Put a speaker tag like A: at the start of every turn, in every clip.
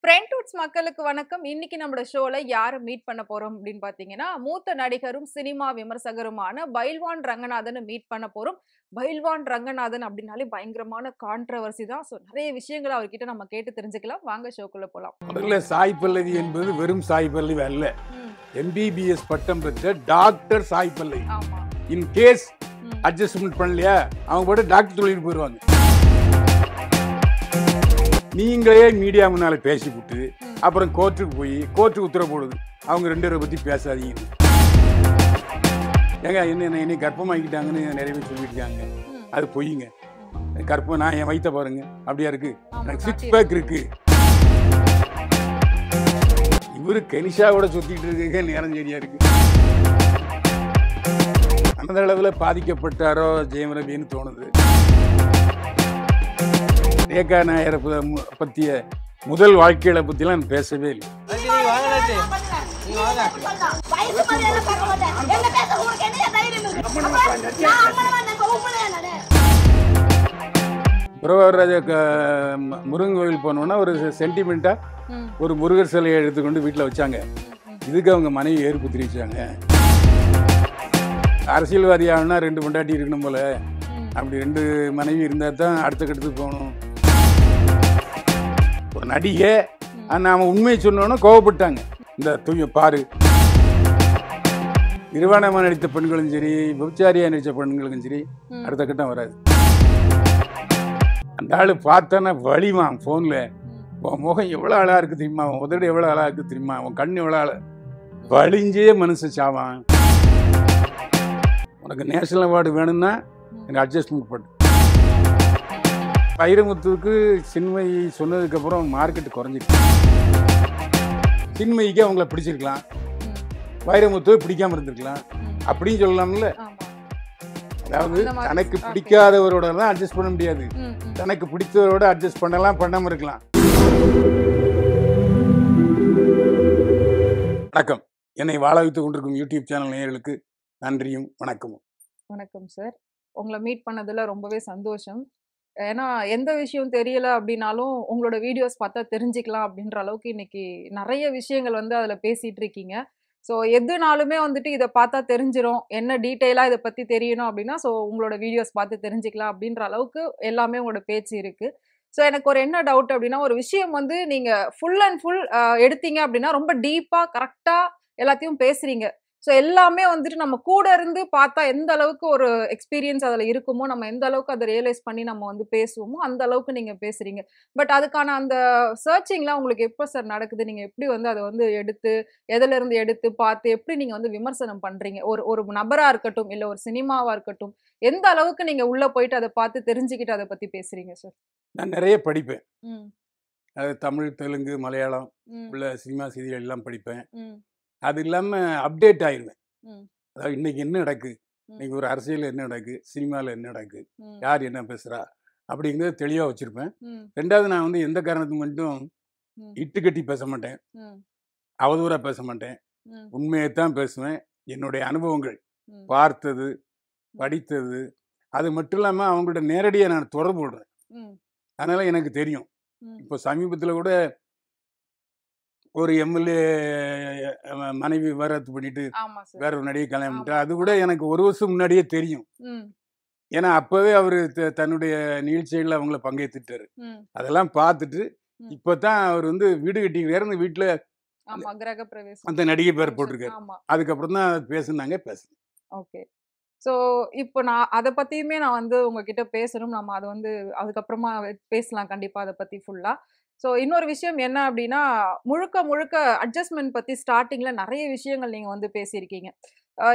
A: ஃப்ரெண்ட்வுட்ஸ் மக்களுக்கு வணக்கம். இன்னைக்கு நம்மளோட ஷோல யார மீட் பண்ண போறோம் அப்படின்னு பாத்தீங்கன்னா, மூத்த நடிகரும், சினிமா விமர்சகருமான பைல்வான் ரங்கநாதன மீட் பண்ண போறோம். பைல்வான் ரங்கநாதன் அப்படின்னாலே பயங்கரமான கான்ட்ரோவர்சி தான். சோ நிறைய விஷயங்கள அவர்கிட்ட நம்ம கேட்டு தெரிஞ்சுக்கலாம். வாங்க ஷோக்குள்ள போலாம்.
B: முதல்ல சாய் பல்லவி என்பது வெறும் சாய் பல்லவி அல்ல. எம்பிபிஎஸ் பட்டம் பெற்ற டாக்டர் சாய் பல்லவி.
A: ஆமா.
B: இன் கேஸ் அட்ஜஸ்ட்மெண்ட் பண்ணலையா அவங்க போட்டு டாக்டர் சொல்லிட்டு போயிடுவாங்க. நீங்களே மீடியா முன்னால பேசிவிட்டு அப்புறம் கோர்ட்டுக்கு போய் கோர்ட்டு உத்தரவு போடுது அவங்க ரெண்டு பேரை பத்தி பேசாதீங்க. ஏங்க என்ன கர்ப்பமாக்கிட்டாங்கன்னு நிறைய பேர் சொல்லியிருக்காங்க. அது பொய்யுங்க. கர்ப்பம் நான் என் வயிற்ற பாருங்க அப்படியா இருக்கு. எனக்கு 6 பேக் இருக்கு. இவரு கனிஷாவோட சுத்திட்டு இருக்க நேரம் சரியா இருக்கு. அந்த அளவுல பாதிக்கப்பட்டாரோ ஜெயம் ரவின்னு தோணுது. ரேகா நாயரை பத்திய முதல் வாழ்க்கையில பத்திலாம் நான் பேசவே இல்லை. முருகன் கோவில் போனோம்னா ஒரு சென்டிமெண்டா ஒரு முருகர் சிலையை எடுத்துக்கொண்டு வீட்டில் வச்சாங்க. இதுக்கு அவங்க மனைவி ஏற்பு தெரிவிச்சாங்க. அரசியல்வாதி ஆகணும்னா 2 பொண்டாட்டி இருக்கணும் போல. அப்படி 2 மனைவி இருந்தா தான் அடுத்த கட்டத்துக்கு போகணும். ஒரு நடிகை நாம உண்மையை சொன்னோன்னா கோவப்பட்டாங்க. இந்த தூய பாரு, நிர்வாணமா நடித்த பெண்களும் சரி, விபச்சாரியா நடித்த பெண்களுக்கும் சரி அடுத்த கட்டம் வராது. அந்த ஆளு பார்த்தானா வலிவான் போன்ல. உன் முகம் எவ்வளவு அழகா இருக்கு தெரியுமா, உன் உதடு எவ்வளவு அழகா இருக்கு தெரியுமா, உன் கண் எவ்வளவு அழகா, வலிஞ்சே மனுஷன் சாவான். உனக்கு நேஷனல் அவார்டு வேணும்னா எனக்கு அட்ஜஸ்ட்மெண்ட் பண்ணு. வைரமுத்துவுக்கு சின்மயி சொன்னதுக்கு அப்புறம் மார்க்கெட் குறைஞ்சிருக்கு. சின்மயிக்கு அவங்கள பிடிச்சிருக்கலாம், வைரமுத்துவை பிடிக்காம இருந்திருக்கலாம் அப்படின்னு சொல்லலாம்ல. அதாவது தனக்கு பிடிக்காதவரோட தான் அட்ஜஸ்ட் பண்ண முடியாது, தனக்கு பிடித்தவரோட அட்ஜஸ்ட் பண்ணலாம், பண்ணாம இருக்கலாம். வணக்கம். என்னை வாழ வைத்துக் கொண்டிருக்கும் யூடியூப் சேனல் நேயர்களுக்கு நன்றியும் வணக்கமும்.
A: வணக்கம் சார். உங்களை மீட் பண்ணதுல ரொம்பவே சந்தோஷம். ஏன்னா எந்த விஷயம் தெரியல அப்படின்னாலும் உங்களோட வீடியோஸ் பார்த்தா தெரிஞ்சுக்கலாம் அப்படின்ற அளவுக்கு இன்னைக்கு நிறைய விஷயங்கள் வந்து அதில் பேசிட்டு இருக்கீங்க. ஸோ எதுனாலுமே வந்துட்டு இதை பார்த்தா தெரிஞ்சிடும், என்ன டீட்டெயிலாக இதை பற்றி தெரியணும் அப்படின்னா ஸோ உங்களோட வீடியோஸ் பார்த்து தெரிஞ்சுக்கலாம் அப்படின்ற அளவுக்கு எல்லாமே உங்களோட பேச்சு இருக்கு. ஸோ எனக்கு ஒரு என்ன டவுட் அப்படின்னா, ஒரு விஷயம் வந்து நீங்கள் ஃபுல் அண்ட் ஃபுல் எடுத்தீங்க அப்படின்னா ரொம்ப டீப்பாக கரெக்டாக எல்லாத்தையும் பேசுறீங்க. ஸோ எல்லாமே வந்துட்டு நம்ம கூட இருந்து பார்த்தா எந்த அளவுக்கு ஒரு எக்ஸ்பீரியன்ஸ் அதில் இருக்குமோ, நம்ம எந்த அளவுக்கு அதை ரியலைஸ் பண்ணி நம்ம வந்து பேசுவோமோ அந்த அளவுக்கு நீங்கள் பேசுறீங்க. பட் அதுக்கான அந்த சர்ச்சிங்லாம் உங்களுக்கு எப்போ சார் நடக்குது? நீங்கள் எப்படி வந்து அதை வந்து எடுத்து எதிலிருந்து எடுத்து பார்த்து எப்படி நீங்கள் வந்து விமர்சனம் பண்ணுறீங்க? ஒரு நபராக இருக்கட்டும், இல்லை ஒரு சினிமாவாக இருக்கட்டும், எந்த அளவுக்கு நீங்கள் உள்ளே போயிட்டு அதை பார்த்து தெரிஞ்சுக்கிட்டு அதை பற்றி பேசுறீங்க சார்?
B: நான் நிறைய படிப்பேன். அது தமிழ், தெலுங்கு, மலையாளம் உள்ள சினிமா செய்திகள் எல்லாம் படிப்பேன். அது இல்லாமல் அப்டேட் ஆயிடுவேன். அதாவது இன்னைக்கு என்ன நடக்கு, இன்னைக்கு ஒரு அரசியல் என்ன நடக்கு, சினிமாவில் என்ன நடக்கு, யார் என்ன பேசுகிறா அப்படிங்கிறத தெளிவாக வச்சுருப்பேன். ரெண்டாவது, நான் வந்து எந்த காரணத்துக்கு மட்டும் இட்டு கட்டி பேச மாட்டேன், அவதூறாக பேச மாட்டேன், உண்மையை தான் பேசுவேன். என்னுடைய அனுபவங்கள், பார்த்தது, படித்தது, அது மட்டும் இல்லாமல் அவங்கள்ட்ட நேரடியாக நான் தொடர்பு விடுறேன். அதனால் எனக்கு தெரியும். இப்போ சமீபத்தில் கூட ஒரு எம்எல்ஏ மனைவி விவாகரத்து பண்ணிட்டு வேற ஒரு நடிகை கல்யாணம் பண்ணிட்டு, அது கூட எனக்கு 1 வருஷம் முன்னாடியே தெரியும். ஏன்னா அப்பவே அவரு தன்னுடைய நிகழ்ச்சிகளில் அவங்கள பங்கேற்றுட்டாரு. அதெல்லாம் பார்த்துட்டு இப்பதான் அவர் வந்து வீடு கட்டிக்கிறாரு. அந்த வீட்டுல அந்த நடிகை பேர் போட்டிருக்காரு. அதுக்கப்புறம் தான் பேசுனாங்க.
A: ஓகே. ஸோ இப்போ நான் அதை பற்றியுமே நான் வந்து உங்ககிட்ட பேசணும். நம்ம அதை வந்து அதுக்கப்புறமா பேசலாம் கண்டிப்பாக அதை பற்றி ஃபுல்லாக. ஸோ இன்னொரு விஷயம் என்ன அப்படின்னா, முழுக்க அட்ஜஸ்ட்மெண்ட் பற்றி ஸ்டார்டிங்கில் நிறைய விஷயங்கள் நீங்கள் வந்து பேசியிருக்கீங்க.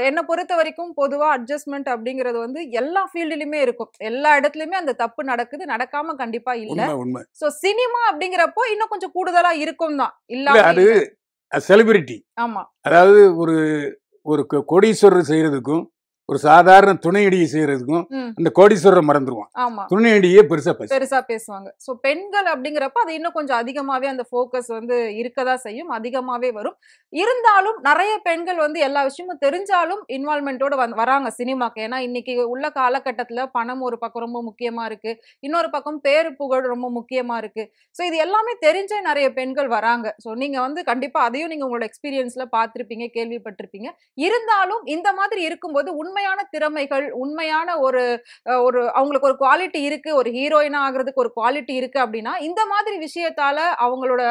A: என்னை பொறுத்த வரைக்கும் பொதுவாக அட்ஜஸ்ட்மெண்ட் அப்படிங்கிறது வந்து எல்லா ஃபீல்டுலையுமே இருக்கும். எல்லா இடத்துலையுமே அந்த தப்பு நடக்குது, நடக்காம கண்டிப்பாக இல்லை. ஸோ சினிமா அப்படிங்கிறப்போ இன்னும் கொஞ்சம் கூடுதலாக இருக்கும் தான்.
B: அது செலிபிரிட்டி.
A: ஆமா.
B: அதாவது ஒரு கோடீஸ்வரர் செய்யறதுக்கும் ஒரு சாதாரண துணை நடிகை செய்யறதுக்கும் அந்த கோடீஸ்வரரை மறந்துடுவான்.
A: ஆமா.
B: துணை நடிகையே பெருசா
A: பேசுவாங்க. சோ பெண்கள் அப்படிங்கிறப்ப அது இன்னும் கொஞ்சம் அதிகமாவே அந்த ஃபோக்கஸ் வந்து இருக்கதா செய்யும். அதிகமாவே வரும். இருந்தாலும் நெறைய பெண்கள் வந்து எல்லா விஷயமும் தெரிஞ்சாலும் இன்வால்வ்மென்ட்டோட வராங்க சினிமாக்கு. ஏன்னா இன்னைக்கு உள்ள காலகட்டத்துல பணம் ஒரு பக்கம் ரொம்ப முக்கியமா இருக்கு. இன்னொரு பக்கம் பேரு புகழ் ரொம்ப முக்கியமா இருக்கு. சோ இது எல்லாமே தெரிஞ்சே நெறைய பெண்கள் வராங்க. சோ நீங்க வந்து கண்டிப்பா அதையும் நீங்க உங்களோட எக்ஸ்பீரியன்ஸ்ல பார்த்திருப்பீங்க, கேள்விப்பட்டிருப்பீங்க. இருந்தாலும் இந்த மாதிரி இருக்கும்போது உண்மையான திறமைகள், உண்மையான ஒரு ஒரு அவங்களுக்கு ஒரு குவாலிட்டி இருக்கு. ஒரு ஹீரோயினா ஆகுறதுக்கு ஒரு குவாலிட்டி இருக்கு அப்டின்னா, இந்த மாதிரி விஷயத்தால அவங்களோட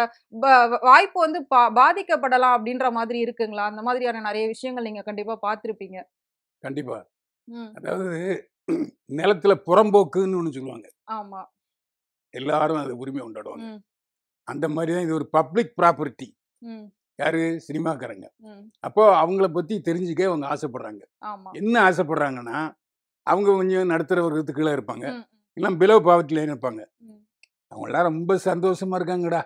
A: வாய்ப்பு வந்து பாதிக்கப்படலாம் அப்டின்ற மாதிரி இருக்குங்களா? அந்த மாதிரியான நெறைய விஷயங்கள் நீங்க கண்டிப்பா பார்த்திருப்பீங்க.
B: கண்டிப்பா.
A: ம்.
B: அதாவது நிலத்துல புறம்போக்குன்னு ஒண்ணு சொல்லுவாங்க.
A: ஆமா.
B: எல்லாரும் அது உரிமை கொண்டாடுவாங்க.
A: ம்.
B: அந்த மாரி தான் இது ஒரு பப்ளிக் ப்ராப்பர்ட்டி.
A: ம்.
B: யாரு? சினிமாக்காரங்க.
A: ம்.
B: அப்போ அவங்கள பத்தி தெரிஞ்சுக்க அவங்க ஆசைப்படுறாங்க.
A: ஆமா.
B: என்ன ஆசைப்படுறாங்கன்னா, அவங்க கொஞ்சம் நடுத்தர வர்க்கத்துக்கு கீழ இருப்பாங்க.
A: ம்.
B: இல்ல பிலோ பாவர்ட்டி லைன் இருப்பாங்க.
A: ம்.
B: அவங்கலாம் ரொம்ப சந்தோஷமா இருக்காங்கடா.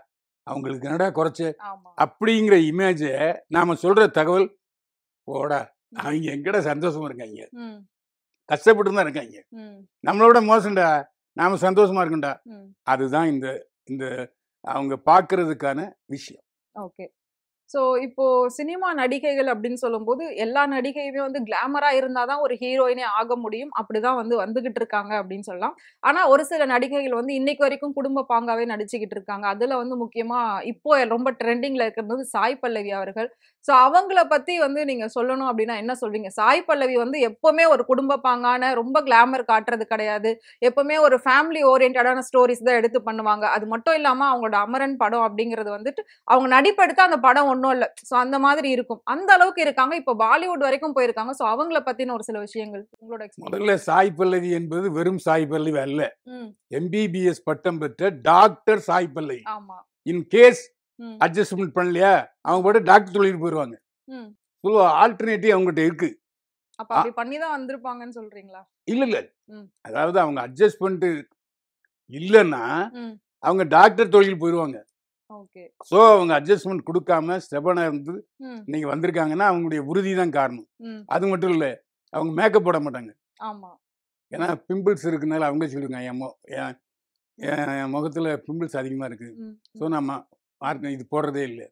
B: அவங்களுக்கு என்னடா குறைச்ச?
A: ஆமா.
B: அப்படிங்கிற இமேஜ நாம சொல்ற தகவல், போடா
A: ம்.
B: அவங்க எங்கடா சந்தோஷமா இருக்காய்ங்க.
A: ம்.
B: கஷ்டப்பட்டு தான் இருக்காய்ங்க.
A: ம்.
B: நம்மளோட மோசம்டா. நாம சந்தோஷமா இருக்கோம்டா.
A: ம்.
B: அதுதான் இந்த இந்த அவங்க பார்க்கறதுக்கான விஷயம்.
A: ஓகே. சோ, இப்போ சினிமா நடிகைகள் அப்படின்னு சொல்லும்போது, எல்லா நடிகையுமே வந்து கிளாமரா இருந்தா தான் ஒரு ஹீரோயினே ஆக முடியும். அப்படிதான் வந்து வந்துகிட்டு இருக்காங்க அப்படின்னு சொல்லலாம். ஆனா, ஒரு சில நடிகைகள் வந்து இன்னைக்கு வரைக்கும் குடும்ப பாங்காவே நடிச்சுக்கிட்டு இருக்காங்க. அதுல வந்து முக்கியமா இப்போ ரொம்ப ட்ரெண்டிங்ல இருக்கிறது வந்து சாய் பல்லவி அவர்கள். சோ, அவங்கள பத்தி வந்து நீங்க சொல்லணும் அப்படின்னா என்ன சொல்வீங்க? சாய் பல்லவி வந்து எப்பவுமே ஒரு குடும்ப பாங்கான, ரொம்ப கிளாமர் காட்டுறது கிடையாது. எப்பவுமே ஒரு ஃபேமிலி ஓரியன்டடான ஸ்டோரீஸ் தான் எடுத்து பண்ணுவாங்க. அது மட்டும் இல்லாம அவங்களோட அமரன் படம் அப்படிங்கிறது வந்துட்டு அவங்க நடிப்பெடுத்தா அந்த படம் ஒண்ணும் இல்ல. சோ அந்த மாதிரி இருக்கும். அந்த அளவுக்கு இருக்காங்க. இப்ப பாலிவுட் வரைக்கும் போயிருக்காங்க. சோ அவங்கள பத்தின ஒரு சில விஷயங்கள். உங்களோட எக்ஸ்பீரியன்ஸ்.
B: முதல்ல சாய் பல்லவி என்பது வெறும் சாய் பல்லவி அல்ல.
A: ம்.
B: எம்பிபிஎஸ் பட்டம் பெற்ற டாக்டர் சாய் பல்லவி.
A: ஆமா.
B: இன் கேஸ்
A: ம்.
B: அட்ஜஸ்ட்மென்ட் பண்ணலையா, அவங்க பாட்டுக்கு டாக்டர் தொழிலுக்கு போயிருவாங்க.
A: ம்.
B: ஸோ ஆல்டர்னேட்டிவ் அவங்ககிட்ட இருக்கு.
A: அப்ப
B: அ
A: அப்படி பண்ணி தான் வந்திருப்பாங்கன்னு சொல்றீங்களா?
B: இல்ல.
A: ம்.
B: அதாவது அவங்க அட்ஜஸ்ட்மென்ட் இல்லன்னா,
A: ம்.
B: அவங்க டாக்டர் தொழிலுக்கு போயிருவாங்க.
A: ஓகே.
B: ஸோ அவங்க அட்ஜஸ்ட்மென்ட் குடுக்காம ஸ்டெபனா இருந்து
A: ம்.
B: இன்னைக்கு வந்திருக்காங்கன்னா, அவங்களுடைய உறுதி தான் காரணம்.
A: ம்.
B: அது மட்டும் இல்ல, அவங்க மேக்கப் போட மாட்டாங்க.
A: ஆமா.
B: ஏன்னா பிம்பிள்ஸ் இருக்கனால அவங்களே சொல்லிருக்காங்க, என்
A: ம்.
B: என் முகத்துல பிம்பிள்ஸ் அதிகமா இருக்கு.
A: ம்.
B: ஸோ நான் இது போடுறதே இல்ல.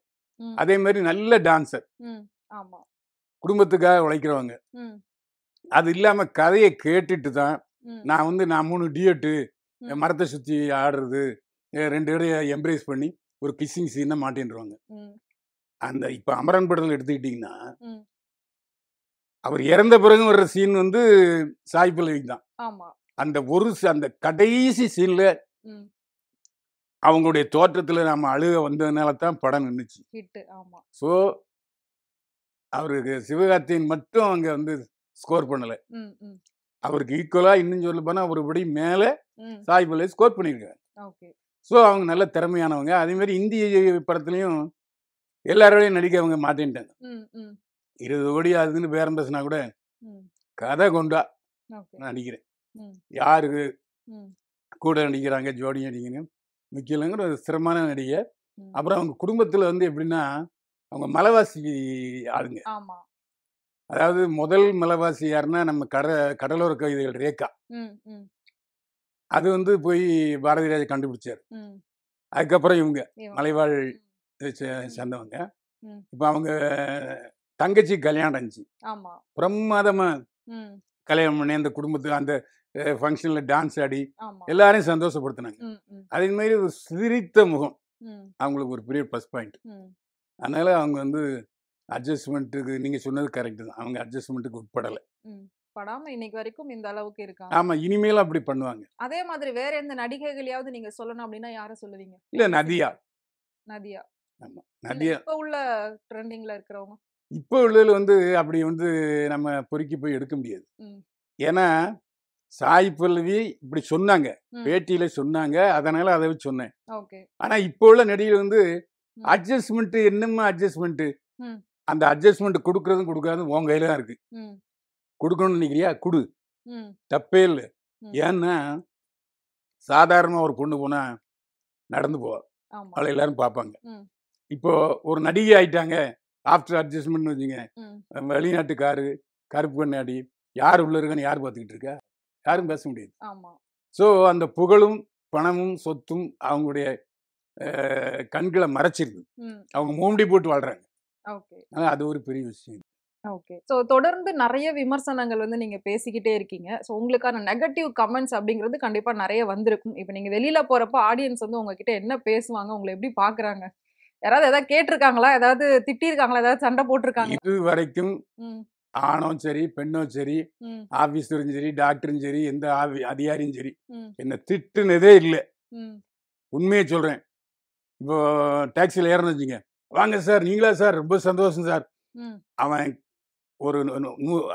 A: ம்.
B: அதே மாரி நல்ல டான்சர்.
A: ம். ஆமா.
B: குடும்பத்துக்காக உழைக்கிறவங்க.
A: ம்.
B: அது இல்லாம கதைய கேட்டுட்டு தான்,
A: ம்.
B: நான் 3 டியட்டு,
A: ம்.
B: மரத்த சுத்தி ஆடுறது, 2 பேரையும் எம்ப்ரேஸ் பண்ணி ஒரு கிஸ்ஸிங் சீன மாட்டின்ருவாங்க.
A: ம்.
B: அந்த இப்ப அமரன் படத்துல எடுத்துக்கிட்டீங்கன்னா,
A: ம்.
B: அவர் இறந்த பிறகு வர்ற சீன் வந்து சாய் பல்லவிக்கு தான்.
A: ஆமா.
B: அந்த அந்த கடைசி சீன்ல
A: ம்.
B: அவங்களுடைய தோற்றத்துல நாம அழுக வந்ததுனால தான் படம் நின்னுச்சு.
A: ஹிட். ஆமா.
B: ஸோ அவருக்கு சிவகார்த்திகேயன் மட்டும் அங்க வந்து ஸ்கோர் பண்ணல.
A: ம். ம்.
B: அவருக்கு ஈக்குவலா இன்னும் சொல்லப்போனா ஒரு படி மேல
A: ம்.
B: சாய் பல்லவி ஸ்கோர் பண்ணியிருக்காங்க.
A: ஓகே.
B: ஸோ அவங்க நல்ல திறமையானவங்க. அதே மாரி இந்தி படத்துலயும் எல்லாரோடையும் நடிக்க அவங்க மாட்டேன்ட்டாங்க.
A: ம். ம்.
B: 20 கோடி ஆகுதுன்னு பேரம் பேசினா கூட,
A: ம்.
B: கதை கொண்டா
A: ஓகே.
B: நான் நடிக்கிறேன்.
A: ம்.
B: யாரு
A: ம்.
B: கூட நடிக்கிறாங்க, ஜோடி நடிக்கணும் முக்கியம் இல்லைங்கிற ஒரு சிரமமான நடிகை.
A: ம்.
B: அப்புறம் அவங்க குடும்பத்துல வந்து எப்படின்னா, அவங்க மலைவாசி ஆளுங்க.
A: ஆமா.
B: அதாவது முதல் மலைவாசி யாருன்னா, நம்ம கடலோர கவிதைகள் ரேகா.
A: ம். ம்.
B: அது வந்து போய் பாரதி ராஜா கண்டுபிடிச்சாரு.
A: ம்.
B: அதுக்கப்புறம் இவங்க
A: இவங்க.
B: மலைவாழ்
A: ம்.
B: சேர்ந்தவங்க.
A: ம்.
B: இப்ப அவங்க தங்கச்சி கல்யாணம் ஆச்சு.
A: ஆமா.
B: பிரமாதமா
A: ம்.
B: கல்யாணம் பண்ணி அந்த குடும்பத்துக்கு அந்த ஃபங்ஷன்ல டான்ஸ் ஆடி
A: ஆமா.
B: எல்லாரையும் சந்தோஷப்படுத்துனாங்க.
A: ம். ம்.
B: அதே மாதிரி ஒரு சிரித்த முகம்
A: ம்.
B: அவங்களுக்கு ஒரு பெரிய ப்ளஸ் பாயிண்ட்.
A: ம்.
B: அதனால அவங்க வந்து அட்ஜஸ்ட்மெண்ட்டுக்கு நீங்க சொன்னது கரெக்ட் தான். அவங்க அட்ஜஸ்ட்மெண்ட்டுக்கு உட்படல.
A: ம். படாம இன்னைக்கு வரைக்கும் இந்த அளவுக்கு இருக்காங்க.
B: ஆமா, இனிமேலும் அப்படி பண்ணுவாங்க.
A: அதே மாதிரி வேற எந்த நடிகைகளையாவது நீங்க சொல்லணும் அப்டின்னா யார சொல்லுவீங்க?
B: இல்ல நதியா.
A: நதியா.
B: ஆமா.
A: இல்ல
B: நதியா
A: இப்ப உள்ள ட்ரெண்டிங்ல இருக்கிறவங்க.
B: இப்போ உள்ளதுல வந்து அப்படி வந்து நம்ம பொறுக்கி போய் எடுக்க முடியாது.
A: ம்.
B: ஏன்னா, சாய் பல்லவி இப்படி சொன்னாங்க.
A: ம்.
B: பேட்டியில சொன்னாங்க. அதனால அத வச்சு சொன்னேன்.
A: ஓகே.
B: ஆனா இப்போ உள்ள நடிகைகள் வந்து
A: ம்.
B: அட்ஜஸ்ட்மெண்ட் என்னம்மா அட்ஜஸ்ட்மெண்ட்?
A: ம்.
B: அந்த அட்ஜஸ்ட்மெண்ட் குடுக்குறதும் குடுக்காததும் உன் கையில தான் இருக்கு.
A: ம்.
B: குடுக்கணும்னு நினைக்கிறியா? குடு.
A: ம்.
B: தப்பே இல்ல.
A: ம்.
B: ஏன்னா, சாதாரணமா ஒரு பொண்ணு போனா நடந்து போவா.
A: ஆமா.
B: அவள எல்லாரும் பார்ப்பாங்க.
A: ம்.
B: இப்போ ஒரு நடிகை ஆயிட்டாங்க. ஆஃப்டர் அட்ஜஸ்ட்மெண்ட்னு வச்சுங்க.
A: ம்.
B: வெளிநாட்டுக்காரு, கருப்பு கண்ணாடி, யார் உள்ள இருக்கான்னு யார் பார்த்துக்கிட்டு இருக்கா? யாரும் பேச முடியாது.
A: ஆமா.
B: ஸோ அந்த புகழும் பணமும் சொத்தும் அவங்களுடைய கண்களை மறைச்சிருக்கு. அவங்க மூடி போட்டு வாழ்றாங்க.
A: ஓகே.
B: அது ஒரு பெரிய விஷயம்.
A: ஓகே. ஸோ தொடர்ந்து நெறைய விமர்சனங்கள் வந்து நீங்க பேசிக்கிட்டே இருக்கீங்க. ஸோ உங்களுக்கான நெகட்டிவ் கமெண்ட்ஸ் அப்படிங்கிறது கண்டிப்பா நெறைய வந்திருக்கும். இப்ப நீங்க வெளியில போறப்ப ஆடியன்ஸ் வந்து உங்ககிட்ட என்ன பேசுவாங்க? உங்கள எப்படி பார்க்குறாங்க? யாராவது ஏதாவது கேட்டிருக்காங்களா? ஏதாவது திட்டியிருக்காங்களா? ஏதாவது சண்டை போட்டுருக்காங்களா?
B: இது வரைக்கும்
A: ம்.
B: ஆணும் சரி, பெண்ணும் சரி,
A: ம்.
B: ஆபீஸரும் சரி, டாக்டரும் சரி, எந்த அதிகாரியும் சரி,
A: ம்.
B: என்ன திட்டுனதே இல்ல.
A: ம்.
B: உண்மையை சொல்றேன். இப்போ டாக்ஸில ஏறணும்னு வச்சுங்க, "வாங்க சார், நீங்களா சார்? ரொம்ப சந்தோஷம் சார்."
A: ம்.
B: அவன் ஒரு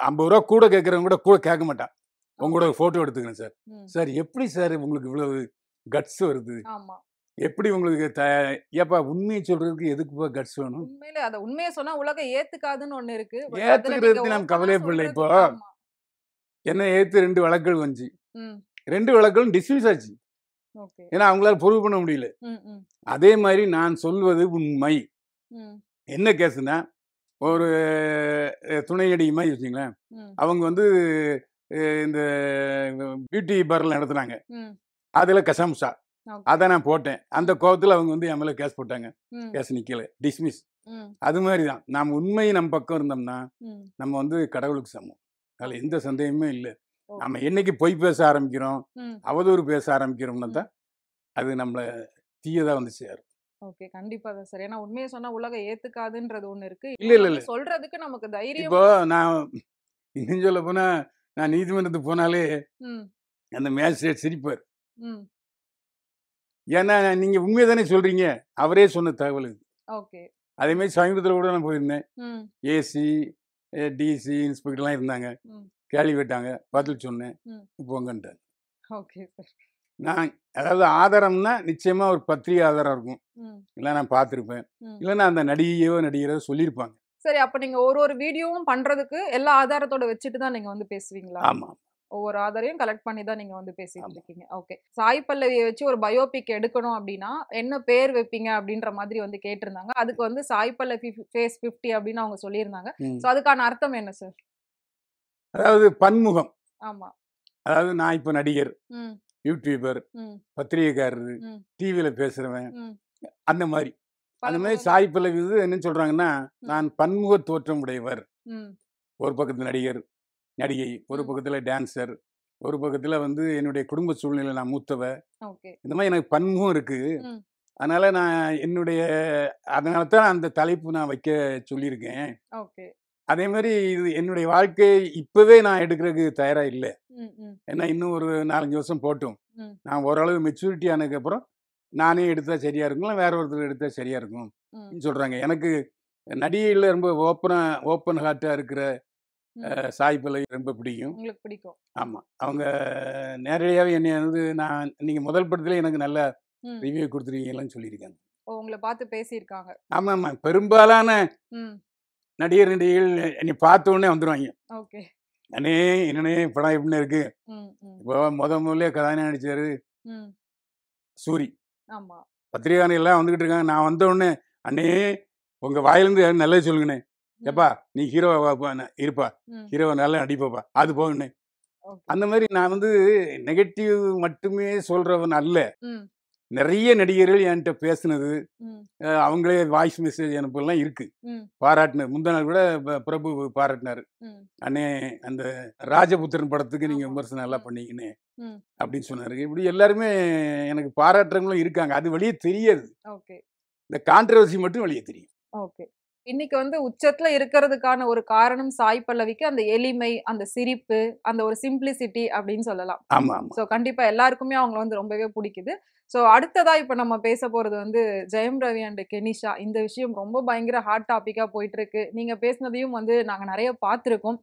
B: ₹50 கூட கேட்கறவன் கூட கேட்க மாட்டான். உங்களோட ஃபோட்டோ எடுத்துக்கிறேன் சார்.
A: ம்.
B: சார் எப்படி சார் உங்களுக்கு இவ்வளவு கட்ஸ் வருது?
A: ஆமா.
B: எப்படி உங்களுக்கு ஏப்பா உண்மையை சொல்றதுக்கு எதுக்குப்பா கட்ஸ் வேணும்?
A: உண்மையிலே அத உண்மைய சொன்னா உலகம் ஏத்துக்காதுன்னு ஒண்ணு இருக்கு. பட் அதுல நீங்க
B: ஏத்துக்கிறதுக்கு நாம்
A: ஓப்பனா
B: கவலைப்படல. இப்போ
A: சொல்றது ஆமா.
B: என்ன எதிர்த்து 2 வழக்குகள் வந்துச்சு.
A: ம்.
B: 2 வழக்குகளும் டிஸ்மிஸ் ஆச்சு.
A: ஓகே.
B: ஏன்னா அவங்களால ப்ரூவ் பண்ண முடியல.
A: ம். ம்.
B: அதே மாரி நான் சொல்வது உண்மை.
A: ம்.
B: என்ன கேஸ்ன்னா, ஒரு துணை நடிகை மாரி வச்சுங்களேன்.
A: ம்.
B: அவங்க வந்து இந்த பியூட்டி பார்லர் நடத்துனாங்க.
A: ம்.
B: அதுல கசம்சா.
A: ஓகே.
B: அத நான் போட்டேன். அந்த கோவத்துல அவங்க வந்து என் மேல கேஸ் போட்டாங்க.
A: ம்.
B: கேஸ் நிக்கல. டிஸ்மிஸ்.
A: ம்.
B: அது மாரி தான். நாம் உண்மை நம் பக்கம் இருந்தோம்னா,
A: ம்.
B: நம்ம வந்து கடவுளுக்கு சமம். அதுல எந்த சந்தேகமுமே இல்ல.
A: ஓகே.
B: நம்ம என்னைக்கு பொய் பேச ஆரம்பிக்கிறோம்,
A: ம்.
B: அவதூறு பேச ஆரம்பிக்கிறோம்னா
A: ம்.
B: தான், அது நம்மள தீயதா வந்து சேரும்.
A: ஓகே. கண்டிப்பா தான் சார். ஏன்னா உண்மைய சொன்னா உலகம் ஏத்துக்காதுன்றது ஒண்ணு இருக்கு.
B: இல்ல,
A: இன்னொன்னு
B: இல்ல, இல்ல.
A: வந்து சொல்றதுக்கு நமக்கு
B: இப்போ
A: தைரியமும்
B: நான் இன்னும் சொல்லப்போனா, நான் நீதிமன்றத்துக்கு போனாலே,
A: ம்.
B: அந்த மேஜிஸ்ட்ரேட் சிரிப்பார்.
A: ம்.
B: ஏன்னா, நீங்க உண்மைய தானே சொல்றீங்க. அவரே சொன்ன தகவல் இது.
A: ஓகே.
B: அதேமாரி சமீபத்தில கூட நான் போயிருந்தேன்.
A: ம்.
B: ஏசி, டிசி, இன்ஸ்பெக்டர்லாம் இருந்தாங்க.
A: ம்.
B: கேள்வி கேட்டாங்க. பதில் சொன்னேன்.
A: ம்.
B: போங்கன்ட்டாங்க.
A: Okay sir.
B: நான் அதாவது ஆதாரம்னா, நிச்சயமா ஒரு பத்திரிகை ஆதாரம் இருக்கும்.
A: ம்.
B: இல்ல நான் பார்த்துருப்பேன்.
A: ம்.
B: இல்லன்னா அந்த நடிகையோ, நடிகரோ சொல்லியிருப்பாங்க.
A: சரி அப்ப நீங்க ஒரு ஒரு வீடியோவும் பண்றதுக்கு எல்லா ஆதாரத்தோட வச்சுட்டு தான் நீங்க வந்து பேசுவீங்களா?
B: ஆமா,
A: ஒவ்வொரு ஆதாரையும் கலெக்ட் பண்ணி தான் நீங்க வந்து பேசிட்டு
B: ஆமா.
A: இருக்கீங்க. ஓகே. சாய் பல்லவிய வச்சு ஒரு பயோபிக் எடுக்கணும் அப்டின்னா, என்ன பேர் வைப்பீங்க அப்டின்ற மாதிரி வந்து கேட்டிருந்தாங்க. அதுக்கு வந்து சாய் பல்லவி ஃபேஸ் 50 அப்டின்னு அவங்க சொல்லியிருந்தாங்க.
B: ம்.
A: சோ அதுக்கான அர்த்தம் என்ன சார்?
B: அதாவது பன்முகம்.
A: ஆமா.
B: அதாவது நான் இப்ப நடிகர்,
A: ம்.
B: யூடியூபர்,
A: ம்.
B: பத்திரிகைக்காரரு,
A: ம்.
B: டிவியில பேசுறவன்,
A: ம்.
B: அந்த மாரி.
A: பல
B: அந்த மாரி
A: முகம்.
B: சாய் பல்லவி வந்து என்ன சொல்றாங்கன்னா,
A: ம்.
B: நான் பன்முக தோற்றம் உடையவர்.
A: ம்.
B: ஒரு பக்கத்துல நடிகர், நடிகை, ஒரு
A: ம்.
B: பக்கத்துல டான்சர், ஒரு பக்கத்துல வந்து என்னுடைய குடும்ப சூழ்நிலையில நான் மூத்தவ.
A: ஓகே.
B: இந்த மாரி எனக்கு பன்முகம் இருக்கு.
A: ம்.
B: அதனால நான் அதனால தான் அந்த தலைப்பு நான் வைக்க சொல்லியிருக்கேன்.
A: ஓகே.
B: அதே மாரி இது என்னுடைய வாழ்க்கை இப்பவே நான் எடுக்கிறதுக்கு தயாரா இல்ல.
A: ம். ம்.
B: ஏன்னா இன்னும் ஒரு 4, 5 வருஷம் போட்டும்.
A: ம்.
B: நான் ஓரளவு மெச்சூரிட்டி ஆனதுக்கப்புறம், நானே எடுத்தா சரியா இருக்கும். இல்ல வேற ஒருத்தர் எடுத்தா சரியா இருக்கும்.
A: ம்.
B: சொல்றாங்க. எனக்கு நடிகையில ரொம்ப ஓப்பன் ஹார்ட்டா இருக்கிற
A: ம்.
B: சாய் பல்லவி ரொம்ப பிடிக்கும்.
A: உங்களுக்கு பிடிக்கும்.
B: ஆமா. அவங்க நேரடியாவே என்னைய வந்து நீங்க முதல் படத்திலே எனக்கு நல்ல
A: ம்.
B: ரிவ்யூ குடுத்துருக்கீங்கன்னு சொல்லியிருக்காங்க.
A: ஓ! உங்கள பார்த்து பேசியிருக்காங்க.
B: ஆமாமா. பெரும்பாலான
A: ம்.
B: நடிகர், நடிகைகள் என்னைய பார்த்த உடனே வந்துருவாய்ங்க.
A: ஓகே.
B: "அண்ணே, என்னண்ணே படம் எப்படிண்ணே இருக்கு?"
A: ம். ம்.
B: இப்போ முதல்ல கதாநாயகன் நடிச்சாரு
A: ம்.
B: சூரி.
A: ஆமா.
B: பத்திரிகையாளர்கள் எல்லாம் வந்துகிட்டு இருக்காங்க. நான் வந்த உடனே, "அண்ணே, உங்க வாயிலிருந்து நல்லது சொல்லுங்கண்ணே."
A: ம்.
B: "எப்பா நீ ஹீரோவா இருப்பா.
A: ம்.
B: ஹீரோவா நல்லா நடிப்பப்பா. அது போங்கண்ணே."
A: ஓகே.
B: அந்த மாரி நான் வந்து நெகட்டிவ் மட்டுமே சொல்றவன் அல்ல.
A: ம்.
B: நெறைய நடிகர்கள் என்ட்ட பேசுனது,
A: ம்.
B: அவங்களே வாய்ஸ் மெசேஜ் அனுப்பலாம் இருக்கு.
A: ம்.
B: பாராட்டுனது. முந்தா நாள் கூட பிரபு பாராட்டுனாரு.
A: ம்.
B: "அண்ணே, அந்த ராஜபுத்திரன் படத்துக்கு நீங்க
A: ஆமா.
B: விமர்சனம் நல்லா
A: ம்.
B: பண்ணீங்கண்ணே."
A: ம்.
B: அப்படின்னு சொன்னாரு. இப்படி எல்லாருமே எனக்கு பாராட்டுறவங்களும் இருக்காங்க. அது வெளிய தெரியாது.
A: ஓகே.
B: இந்த கான்ட்ரோவர்சி மட்டும் வெளிய தெரியும்.
A: ஓகே. இன்னைக்கு வந்து உச்சத்துல இருக்கிறதுக்கான ஒரு காரணம் சாய் பல்லவிக்கு அந்த எளிமை, அந்த சிரிப்பு, அந்த ஒரு சிம்ப்ளிசிட்டி அப்படின்னு சொல்லலாம்.
B: ஆமா, ஆமா.
A: ஸோ கண்டிப்பா எல்லாருக்குமே அவங்கள வந்து ரொம்பவே புடிக்குது. ஸோ அடுத்ததா இப்ப நம்ம பேச போறது வந்து ஜெயம் ரவி அண்ட் கெனிஷா. இந்த விஷயம் ரொம்ப பயங்கர ஹாட் டாபிக்கா போயிட்டுருக்கு. நீங்க பேசினதையும் வந்து நாங்க நெறைய பார்த்துருக்கோம்.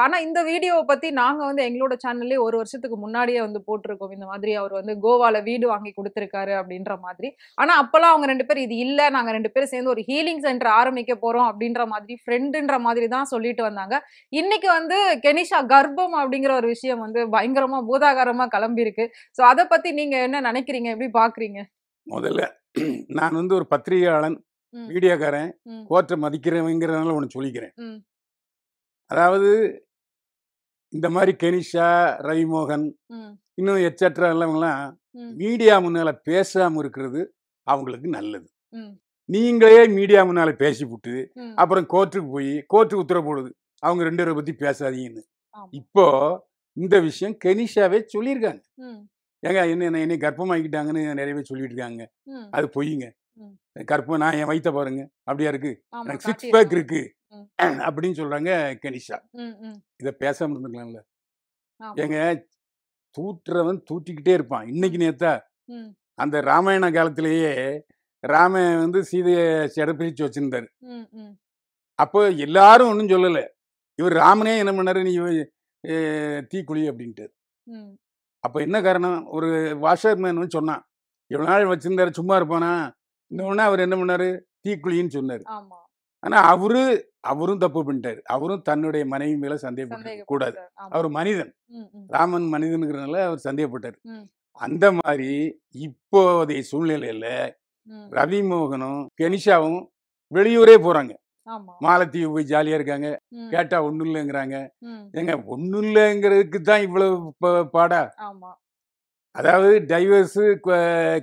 A: ஆனா இந்த வீடியோவ பத்தி நாங்க வந்து எங்களோட சேனல்லயே 1 வருஷத்துக்கு முன்னாடியே வந்து போட்டிருக்கோம். இந்த மாதிரி அவர் வந்து கோவால வீடு வாங்கி குடுத்திருக்காரு அப்படின்ற மாதிரி. ஆனா அப்பலாம் அவங்க 2 பேரும் இது இல்ல. நாங்க 2 பேரும் சேர்ந்து ஒரு ஹீலிங் சென்டர் ஆரம்பிக்க போறோம் அப்படின்ற மாதிரி ஃப்ரெண்டுன்ற மாதிரி தான் சொல்லிட்டு வந்தாங்க. இன்னைக்கு வந்து கெனிஷா கர்ப்பம் அப்படிங்கிற ஒரு விஷயம் வந்து பயங்கரமா பூதாகாரமா கிளம்பியிருக்கு. ஸோ அத பத்தி நீங்க என்ன நினைக்கிறீங்க? எப்படி பார்க்குறீங்க?
B: முதல்ல நான் வந்து ஒரு பத்திரிகையாளன்,
A: ம்.
B: மீடியாக்காரன்,
A: ம்.
B: கோர்ட்ட மதிக்கிறவங்கிறதுனால ஒண்ணு சொல்லிக்கிறேன்.
A: ம்.
B: அதாவது இந்த மாதிரி கெனிஷா, ரவிமோகன்,
A: ம்.
B: இன்னும் எட்செட்ரா எல்லாம்
A: ம்.
B: மீடியா முன்னால பேசாம இருக்கிறது அவங்களுக்கு நல்லது.
A: ம்.
B: நீங்களே மீடியா முன்னால பேசிப்புட்டு
A: ம்.
B: அப்புறம் கோர்ட்டுக்கு போய் கோர்ட்டு உத்தரவு போடுது அவங்க 2 பேரை பத்தி பேசாதீங்கன்னு.
A: ஆமா.
B: இப்போ இந்த விஷயம் கெனிஷாவே சொல்லியிருக்காங்க.
A: ம்.
B: ஏங்க என்னை கர்ப்பமாக்கிட்டாங்கன்னு நிறைய பேர் சொல்லிட்டு இருக்காங்க.
A: ம்.
B: அது பொய்யுங்க.
A: ம்.
B: கர்ப்பம் நான் என் வயித்த பாருங்க. அப்படியா இருக்கு?
A: ஆமா,
B: எனக்கு 6 பேக்
A: காட்டியிருக்காங்க.
B: இருக்கு
A: ம்.
B: அப்படின்னு சொல்றாங்க கெனிஷா.
A: ம். ம்.
B: இத பேசாம இருந்துக்கலாம்ல.
A: ஆமா.
B: ஏங்க தூற்றுறவன் தூற்றிக்கிட்டே இருப்பான். இன்னைக்கு
A: ம்.
B: நேத்தா
A: ம்.
B: அந்த ராமாயண காலத்திலேயே ராமன் வந்து சீதைய சிறைப்பிடிச்சு வச்சிருந்தாரு.
A: ம். ம்.
B: அப்போ எல்லாரும் ஒண்ணும் சொல்லல. இவர் ராமனே என்ன பண்ணாரு, நீ தீக்குழி அப்படின்ட்டாரு.
A: ம்.
B: அப்ப என்ன காரணம்? ஒரு வாஷர்மேன் வந்து சொன்னான். இவ்வளவு நாள் வச்சிருந்தாரு சும்மா இருப்பானா? இன்னொன்னு அவர் என்ன பண்ணாரு? தீக்குழின்னு சொன்னாரு.
A: ஆமா.
B: ஆனா அவரும் தப்பு பண்ணிட்டாரு. அவரும் தன்னுடைய மனைவி மேல சந்தேகப்பட்டிருக்க கூடாது.
A: சந்தேகப்பட்டார். ஆமா.
B: அவர் மனிதன்.
A: ம். ம்.
B: ராமன் மனிதனுங்கிறதுனால அவர் சந்தேகப்பட்டாரு.
A: ம்.
B: அந்த மாதிரி இப்போதைய சூழ்நிலையில
A: ம்.
B: ரவிமோகனும், கெனிஷாவும் வெளியூரே போறாங்க.
A: ஆமா.
B: மாலத்தீவு போய் ஜாலியா இருக்காங்க.
A: ம்.
B: கேட்டா ஒண்ணும் இல்லைங்கிறாங்க.
A: ம்.
B: ஏங்க ஒண்ணும் இல்லைங்கிறதுக்கு தான் இவ்வளவு பாடா?
A: ஆமா.
B: அதாவது டைவர்ஸ்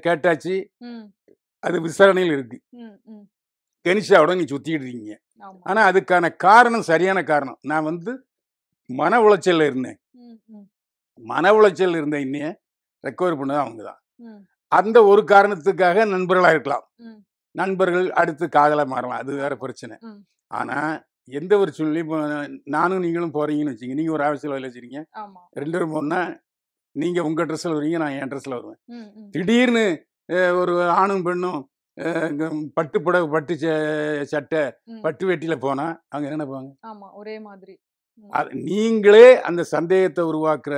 B: கேட்டாச்சு.
A: ம்.
B: அது விசாரணையில் இருக்கு.
A: ம். ம்.
B: கெனிஷாவோட நீ சுத்திட்டு இருக்கீங்க.
A: ஆமா.
B: ஆனா அதுக்கான காரணம் சரியான காரணம். நான் வந்து மன உளைச்சல்ல இருந்தேன்.
A: ம். ம்.
B: மன உளைச்சல் இருந்த என்னைய ரெக்கவர் பண்ணது அவங்க தான்.
A: ம்.
B: அந்த ஒரு காரணத்துக்காக நண்பர்களா இருக்கலாம்.
A: ம்.
B: நண்பர்கள் அடுத்து காதலா மாறலாம். அது வேற பிரச்சனை.
A: ம்.
B: ஆனா எந்த ஒரு சூழ்நிலையும் இப்போ நானும் நீங்களும் போறீங்கன்னு வச்சுங்க. நீங்க ஒரு ஆஃபீஸில் வேலை வச்சிருக்கீங்க.
A: ஆமா.
B: 2 பேரும் போனா நீங்க உங்க ட்ரெஸ்ல வருவீங்க, நான் என் ட்ரெஸ்ல வருவேன்.
A: ம். ம்.
B: திடீர்னு ஒரு ஆணும் பெண்ணும் இங்க பட்டு புடவை, பட்டு சட்டை,
A: ம்.
B: பட்டு வேட்டியில போனா அவங்க என்ன நினைப்பாங்க?
A: ஆமா. ஒரே மாதிரி. ம்.
B: நீங்களே அந்த சந்தேகத்தை உருவாக்குற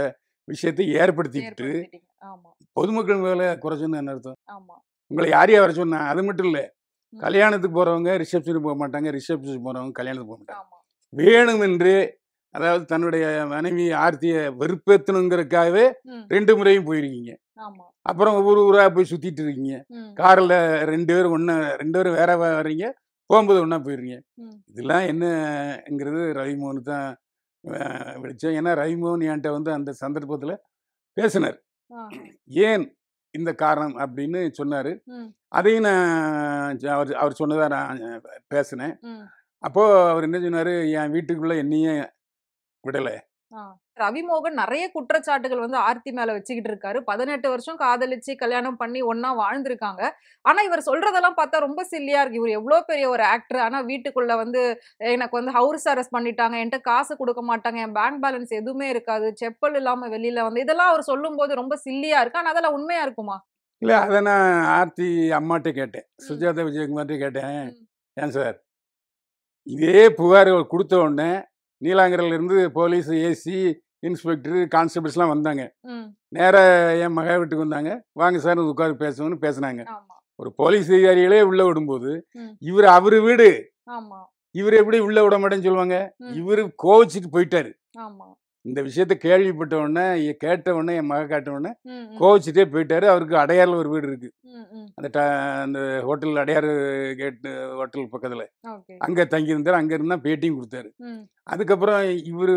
B: விஷயத்தை ஏற்படுத்திக்கிட்டு
A: ஏற்படுத்திட்டீங்க. ஆமா.
B: பொதுமக்கள் மேல குறைச்சுன்னு என்ன அர்த்தம்?
A: ஆமா.
B: உங்களை யாரையா வர சொன்னா? அது மட்டும் இல்ல.
A: ம்.
B: கல்யாணத்துக்கு போறவங்க ரிசப்ஷனுக்கு போக மாட்டாங்க. ரிசப்ஷனுக்கு போறவங்க கல்யாணத்துக்கு போக மாட்டாங்க.
A: ஆமா.
B: வேணுமென்று அதாவது தன்னுடைய மனைவி ஆர்த்திய வெறுப்பேத்தணுங்கிறதுக்காகவே
A: ம்.
B: 2 முறையும் போயிருக்கீங்க.
A: ஆமா.
B: அப்புறம் ஒவ்வொரு ஊரா போய் சுத்திட்டு இருக்கீங்க.
A: ம்.
B: கார்ல 2 பேரும் 2 பேரும் வேற வர்றீங்க. போகும்போது ஒண்ணா போயிடுறீங்க.
A: ம்.
B: இதெல்லாம் என்னங்கிறது ரவிமோகனுக்கு தான் வெளிச்சம். ஏன்னா ரவிமோகன் என்கிட்ட வந்து அந்த சந்தர்ப்பத்துல பேசினார்.
A: ஆஹா.
B: ஏன் இந்த காரணம் அப்படின்னு சொன்னாரு.
A: ம்.
B: அதையும் நான் அவர் சொன்னதா நான் பேசினேன்.
A: ம்.
B: அப்போ அவர் என்ன சொன்னாரு, என் வீட்டுக்குள்ள என்னையே விடல.
A: ஆ. ரவிமோகன் நெறைய குற்றச்சாட்டுகள் வந்து ஆர்த்தி மேல வச்சுக்கிட்டு இருக்காரு. 18 வருஷம் காதலிச்சு கல்யாணம் பண்ணி ஒண்ணா வாழ்ந்திருக்காங்க. ஆனா இவர் சொல்றதெல்லாம் பார்த்தா ரொம்ப சில்லியா இருக்கு. இவர் எவ்ளோ பெரிய ஒரு ஆக்டர். ஆனா வீட்டுக்குள்ள வந்து எனக்கு வந்து ஹவுஸ் அரெஸ்ட் பண்ணிட்டாங்க. என்ட்ட காசு குடுக்க மாட்டாங்க. என் பேங்க் பேலன்ஸ் எதுவுமே இருக்காது. செப்பல் இல்லாம வெளியில வந்து இதெல்லாம் அவர் சொல்லும்போது ரொம்ப சில்லியா இருக்கு. ஆனா அதெல்லாம் உண்மையா இருக்குமா?
B: இல்ல அத நான் ஆர்த்தி அம்மாட்ட கேட்டேன்.
A: ம்.
B: சுஜாதா விஜயகுமார்ட்ட கேட்டேன்.
A: ம்.
B: ஏன் சார், இதே புகார் குடுத்த உடனே நீலாங்கரையில இருந்து போலீஸ், ஏசி, இன்ஸ்பெக்டர், கான்ஸ்டபிள்ஸ்லாம் வந்தாங்க.
A: ம்.
B: நேரா என் மகன் வீட்டுக்கு வந்தாங்க. வாங்க சார் உட்கார்ந்து பேசணும்னு பேசுனாங்க.
A: ஆமா.
B: ஒரு போலீஸ் அதிகாரிகளே உள்ள விடும்போது,
A: ம்.
B: அவரு வீடு.
A: ஆமா.
B: இவரு எப்படி உள்ள விட மாட்டேன்னு சொல்லுவாங்க?
A: ம்.
B: இவரு கோவிச்சுட்டு போயிட்டாரு.
A: ஆமா.
B: இந்த விஷயத்த கேள்விப்பட்ட உடனே, கேட்ட உடனே என் மகன் காட்ட உடனே
A: ம். ம்.
B: கோவிச்சுட்டே போயிட்டாரு. அவருக்கு அடையார்ல ஒரு வீடு இருக்கு.
A: ம். ம்.
B: அந்த ஹோட்டல் அடையாறு கேட் ஹோட்டல் பக்கத்துல.
A: ஓகே.
B: அங்க தங்கியிருந்தாரு. அங்க இருந்தா பேட்டியும் குடுத்தாரு.
A: ம்.
B: அதுக்கப்புறம் இவரு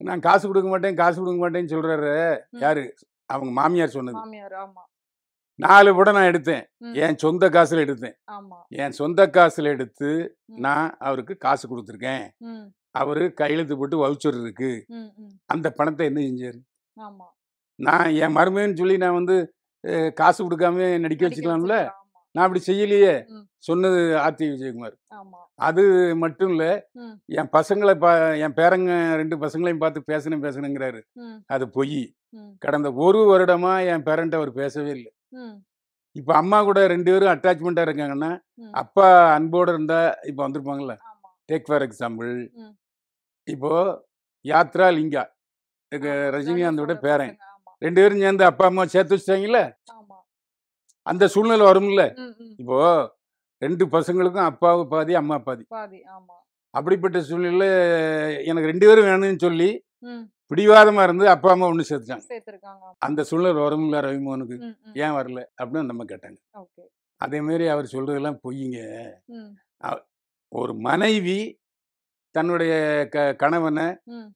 B: நான் காசு குடுக்க மாட்டேன், காசு குடுக்க மாட்டேன்னு சொல்றாரு.
A: ம்.
B: யாரு? அவங்க மாமியார் சொன்னது.
A: மாமியார். ஆமா.
B: 4 படம் நான் எடுத்தேன்.
A: ம்.
B: என் சொந்த காசுல எடுத்தேன்.
A: ஆமா.
B: என் சொந்த காசுல எடுத்து
A: ம்.
B: நான் அவருக்கு காசு குடுத்துருக்கேன்.
A: ம்.
B: அவரு கையெழுத்து போட்டு வவுச்சர் இருக்கு.
A: ம். ம்.
B: அந்த பணத்த என்ன செஞ்சாரு?
A: ஆமா.
B: நான் என் மருமகன்னு சொல்லி நான் வந்து காசு குடுக்காம நடிக்க
A: நடிக்க
B: வச்சுக்கலாம்ல?
A: வச்சிருக்கலாம். ஆமா.
B: நான் அப்படி செய்யலையே!
A: ம்.
B: சொன்னது ஆர்த்தி விஜயகுமார்.
A: ஆமா.
B: அது மட்டும் இல்ல,
A: ம்.
B: என் என் பேரங்க 2 பசங்களையும் பார்த்து பேசணுங்கிறாரு.
A: ம்.
B: அது பொய்.
A: ம்.
B: கடந்த 1 வருடமா என் பேரன்ட்ட அவர் பேசவே இல்ல.
A: ம்.
B: இப்ப அம்மா கூட 2 பேரும் அட்டாச்மெண்ட்டா இருக்காங்கன்னா,
A: ம்.
B: அப்பா அன்போட இருந்தா இப்ப வந்திருப்பாங்கல்ல.
A: ஆமா.
B: டேக் ஃபார் எக்ஸாம்பிள்,
A: ம்.
B: இப்போ யாத்ரா, லிங்கா
A: ஆமா.
B: ரஜினிகாந்தோட
A: தனுஷோட
B: பேரன்.
A: பசங்க. ஆமா.
B: 2 பேரும் சேர்ந்து அப்பா, அம்மா சேர்த்து வச்சுட்டாங்கல்ல.
A: ஆமா.
B: அந்த சூழ்நிலை வரும்ல.
A: ம். ம்.
B: இப்போ 2 பசங்களுக்கும் அப்பாவு பாதி, அம்மா பாதி.
A: பாதி. ஆமா.
B: அப்படிப்பட்ட சூழ்நிலையில எனக்கு 2 பேரும் வேணும்னு சொல்லி
A: ம்.
B: பிடிவாதமா இருந்து அப்பா, அம்மா ஒண்ணு சேர்த்துட்டாங்க.
A: சேர்த்திருக்காங்க.
B: அந்த சூழ்நிலை வரும்ல ரவிமோகனுக்கு.
A: ம். ம்.
B: ஏன் வரல? அப்படின்னு அந்த அம்மா கேட்டாங்க.
A: ஓகே.
B: அதே மாரி அவர் சொல்றதெல்லாம் பொய்யுங்க.
A: ம்.
B: அ ஒரு மனைவி தன்னுடைய கணவன
A: ம்.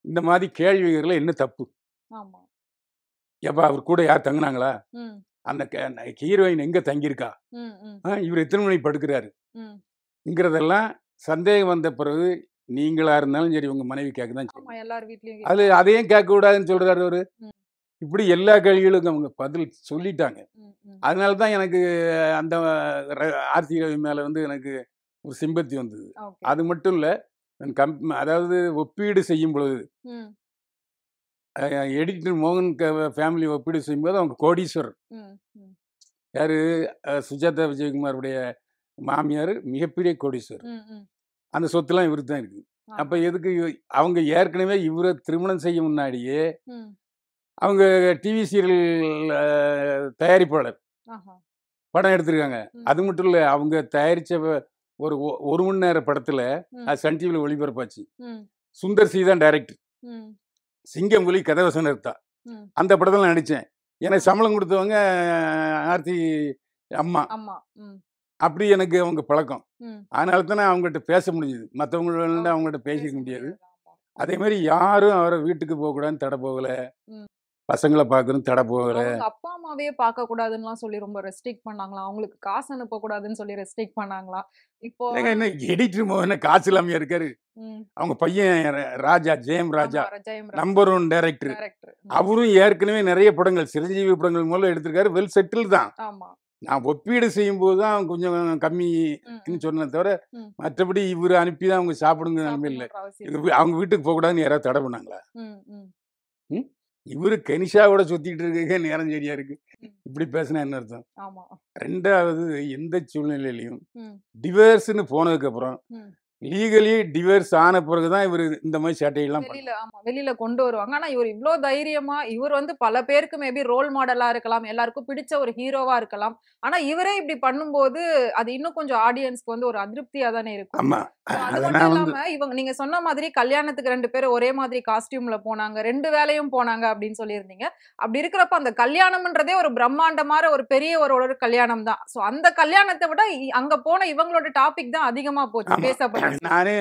B: இந்த மாதிரி கேள்விகளில் என்ன தப்பு?
A: ஆமா.
B: எப்பா அவர் கூட யார் தங்குனாங்களா?
A: ம்.
B: அந்த ஹீரோயின் எங்க தங்கியிருக்கா?
A: ம். ம்.
B: இவர் எத்தனை மணிக்கு படுக்கிறாரு?
A: ம்.
B: ங்கிறதெல்லாம் சந்தேகம் வந்த பிறகு நீங்களா இருந்தாலும் சரி உங்க மனைவி கேட்க தான்
A: ஆமா.
B: செய்யும்.
A: எல்லார் வீட்லயும்
B: அது அதையும் கேட்கக்கூடாதுன்னு சொல்றாரு அவரு.
A: ம்.
B: இப்படி எல்லா கேள்விகளுக்கும் அவங்க பதில் சொல்லிட்டாங்க.
A: ம். ம்.
B: அதனால தான் எனக்கு அந்த ஆர்த்தி ரவி மேல வந்து எனக்கு ஒரு சிம்பத்தி வந்தது.
A: ஓகே.
B: அது மட்டும் இல்ல, அதாவது ஒப்பீடு செய்யும் பொழுது
A: ம்.
B: எடிட்டர் மோகன் ஃபேமிலி ஒப்பீடு செய்யும்போது அவங்க கோடீஸ்வரர்.
A: ம். ம்.
B: யாரு? சுஜாதா விஜயகுமாருடைய மாமியார் மிகப்பெரிய கோடீஸ்வரர்.
A: ம். ம்.
B: அந்த சொத்துலாம் இவருக்கு தான் இருக்கு. அப்ப
A: ஆமா.
B: எதுக்கு அவங்க ஏற்கனவே இவர திருமணம் செய்ய முன்னாடியே
A: ம்.
B: அவங்க டிவி சீரியல் தயாரிப்பாளர்.
A: ஆஹா.
B: படம் எடுத்திருக்காங்க.
A: ம்.
B: அது மட்டும் இல்ல, அவங்க தயாரிச்ச ஒரு 1 மணி நேர படத்துல
A: ம்.
B: அது சன் டிவில ஒளிபரப்பாச்சு.
A: ம்.
B: சுந்தர் சி தான் டைரக்டர்.
A: ம்.
B: சிங்கம்புலி கதைவசனம் எடுத்தா.
A: ம்.
B: அந்த படத்துல நடிச்சேன். எனக்கு சம்பளம் கொடுத்தவங்க ஆர்த்தி அம்மா.
A: ஆமா. ம்.
B: அப்படி எனக்கு அவங்க பழக்கம்.
A: ம்.
B: அதனால தானே அவங்ககிட்ட பேச முடிஞ்சது. மத்தவங்களோட
A: ஓகே.
B: அவங்ககிட்ட
A: பேச
B: பேசிக்க முடியாது.
A: முடியாது. ஆமா.
B: அதே மாரி யாரும் அவர வீட்டுக்கு போகக்கூடாதுன்னு தடை போகல.
A: ம்.
B: பசங்கள பார்க்கணும்னு தடை போகல.
A: அவங்க அப்பா, அம்மாவையே பார்க்கக்கூடாதுன்னுலாம் சொல்லி ரொம்ப ரெஸ்ட்ரிக்ட் பண்ணாங்களாம். அவங்களுக்கு காசு அனுப்பக்கூடாதுன்னு சொல்லி ரெஸ்ட்ரிக்ட் பண்ணாங்களாம். இப்போ
B: ஏங்க என்ன எடிட்டர் மோகன் காசு இல்லாமயா இருக்காரு?
A: ம்.
B: அவங்க பையன் ராஜா, ஜெயம் ராஜா
A: ஆமா. Jayam Raja.
B: Number 1 director.
A: Director.
B: அவரும் ஏற்கனவே நிறைய படங்கள் சிரஞ்சீவி படங்கள் முதல்ல எடுத்திருக்காரு. வெல் செட்டில் தான்.
A: ஆமா.
B: நான் ஒப்பீடு செய்யும்போது தான் கொஞ்சம்
A: ம்.
B: கம்மின்னு
A: ம்.
B: சொன்னே தவிர,
A: ம்.
B: மற்றபடி இவரு அனுப்பி தான் அவங்க சாப்பிடுங்க நிலைமை இல்ல.
A: சாப்பிடணுன்ற அவசியம்
B: இது
A: இல்ல.
B: அவங்க வீட்டுக்கு போகக்கூடாதுன்னு யாராவது தடை பண்ணாங்களா?
A: ம். ம்.
B: ம்? இவரு கெனிஷாவோட சுத்திட்டு இருக்க நேரம் சரியா இருக்கு.
A: ம்.
B: இப்படி பேசினா என்ன அர்த்தம்?
A: ஆமா.
B: 2வது எந்த சூழ்நிலையிலயும்
A: ம்.
B: டிவோர்ஸ்ன்னு போனதுக்கப்புறம்
A: ம்.
B: லீகலி டிவோர்ஸ் ஆன பிறகு தான் இவரு இந்த மாதிரி சேட்டையெல்லாம்
A: வெளியில
B: பண்ணுவார்.
A: ஆமா. வெளியில கொண்டு வருவாங்க. ஆனா இவரு இவ்ளோ தைரியமா இவர் வந்து பல பேருக்கு மேபி ரோல் மாடலா இருக்கலாம். எல்லாருக்கும் பிடிச்ச ஒரு ஹீரோவா இருக்கலாம். ஆனா இவரே இப்படி பண்ணும்போது, அது இன்னும் கொஞ்சம் ஆடியன்ஸ்க்கு வந்து ஒரு அதிருப்தியா தானே இருக்கும்.
B: ஆமா.
A: So அது
B: அத
A: மட்டும்
B: நான் வந்து
A: இல்லாம இவங்க நீங்க சொன்ன மாதிரி கல்யாணத்துக்கு 2 பேரும் ஒரே மாதிரி காஸ்டியூம்ல போனாங்க. 2 வேளையும் போனாங்க அப்படின்னு சொல்லியிருந்தீங்க. அப்படி இருக்கிறப்ப அந்த கல்யாணம்ன்றதே ஒரு பிரம்மாண்டமான ஒரு பெரிய ஒரு கல்யாணம் தான். சோ அந்த கல்யாணத்த விட அங்க போன இவங்களோட டாபிக் தான் அதிகமா போச்சு.
B: ஆமா.
A: பேசப்பட்டுச்சு.
B: நானே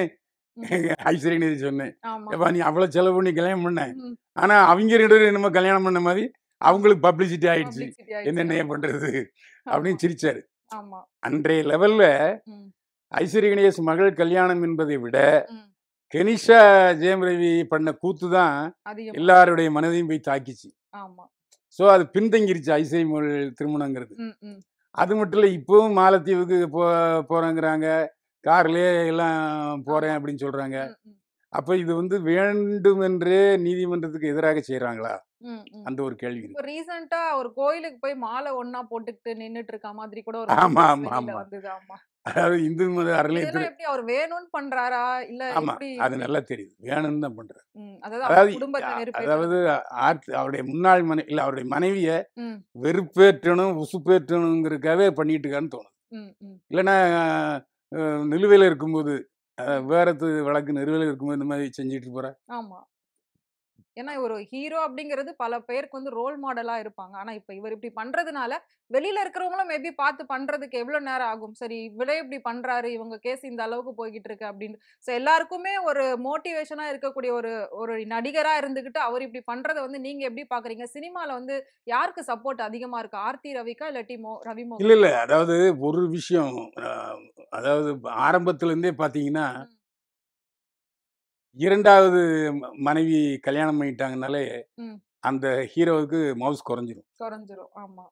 A: ம்.
B: ஐஸ்வர்யநிதி சொன்னேன்.
A: ஆமா.
B: "எப்பா நீ அவ்வளோ செலவு பண்ணி கல்யாணம் பண்ண.
A: ம்.
B: ஆனா அவங்க 2 பேரும் என்னமோ கல்யாணம் பண்ண மாரி அவங்களுக்கு பப்ளிசிட்டி ஆயிடுச்சு.
A: பப்ளிசிட்டி ஆயிடுச்சு.
B: என்னென்னய்யா
A: ஆமா.
B: பண்றது?"
A: ஆமா.
B: அப்படின்னு சிரிச்சாரு.
A: ஆமா.
B: அன்றைய லெவல்ல
A: ம்.
B: ஐஸ்வர்ய கணேஷ் மகள் கல்யாணம் என்பதை விட,
A: ம்.
B: கெனிஷா ஜெயம் ரவி பண்ண கூத்து தான்
A: அதிகமா.
B: எல்லாருடைய மனதையும் போய் தாக்கிச்சு.
A: ஆமா.
B: ஸோ அது பின்தங்கிருச்சு ஐஸ்வர்ய மகள் திருமணங்கிறது.
A: ம். ம்.
B: அது மட்டும் இல்ல, இப்பவும் மாலத்தீவுக்கு போறேங்கிறாங்க. கார்லயே எல்லாம் போறேன்
A: ஆமா.
B: அப்படின்னு சொல்றாங்க.
A: ம். ம்.
B: அப்ப இது வந்து வேண்டுமென்றே நீதிமன்றத்துக்கு எதிராக செய்றாங்களா?
A: ம். ம்.
B: அந்த ஒரு கேள்வி
A: இப்ப
B: இருக்கு.
A: ரீசென்ட்டா ஒரு கோயிலுக்கு போய் மாலை ஒண்ணா போட்டுக்கிட்டு நின்னுட்டு இருக்க மாதிரி கூட ஒரு
B: ஆமா,
A: ஃபோட்டோஸ்
B: ஆமா,
A: வெளியில
B: ஆமா.
A: வந்தது. ஆமா.
B: அதாவது இந்து மத
A: இதெல்லாம்
B: அறநிலையத்துறை.
A: எப்படி அவர் வேணும்னு பண்றாரா? இல்ல
B: ஆமா.
A: எப்படி?
B: அது நல்லா தெரியுது. வேணும்னு தான் பண்றாரு.
A: அதாவது அவங்க
B: அதாவது
A: குடும்பத்த
B: அதாவது
A: வெறுப்பேத்தணும்.
B: அவருடைய முன்னாள் இல்ல அவருடைய மனைவிய
A: ம்.
B: வெறுப்பேற்றணும், உசுப்பேற்றணுங்கிறதுக்காகவே பண்ணிட்டு இருக்காருன்னு தோணுது.
A: ம். ம்.
B: இல்லன்னா நிலுவையில இருக்கும்போது,
A: ம்.
B: வேறத்து வழக்கு நிலுவையில இருக்கும்போது இந்த மாரி செஞ்சுட்டு போறா?
A: ஆமா. ஏன்னா ஒரு ஹீரோ அப்படிங்கிறது பல பேருக்கு வந்து ரோல் மாடலா இருப்பாங்க. ஆனா இப்ப இவர் இப்படி பண்றதுனால, வெளியில இருக்கிறவங்களும் மேபி பார்த்து பண்றதுக்கு எவ்வளோ நேரம் ஆகும்? சரி இவரே இப்படி பண்றாரு, இவங்க கேஸ் இந்த அளவுக்கு போய்க்கிட்டு இருக்கு அப்படின்னு. சோ எல்லாருக்குமே ஒரு மோட்டிவேஷனா இருக்கக்கூடிய ஒரு ஒரு நடிகரா இருந்துகிட்டு, அவர் இப்படி பண்றத வந்து நீங்க எப்படி பார்க்குறீங்க? சினிமால வந்து யாருக்கு சப்போர்ட் அதிகமா இருக்கு? ஆர்த்தி ரவிக்கா? இல்லாட்டி ரவி
B: இல்ல, இல்ல.
A: மோகனுக்கா?
B: அதாவது ஒரு விஷயம், அ அதாவது ஆரம்பத்துல இருந்தே பார்த்தீங்கன்னா,
A: ம்.
B: 2வது மனைவி கல்யாணம் பண்ணிட்டாங்கனாலே,
A: ம்.
B: அந்த ஹீரோவுக்கு மவுஸ் குறைஞ்சிரும்.
A: குறைஞ்சிரும். ஆமா.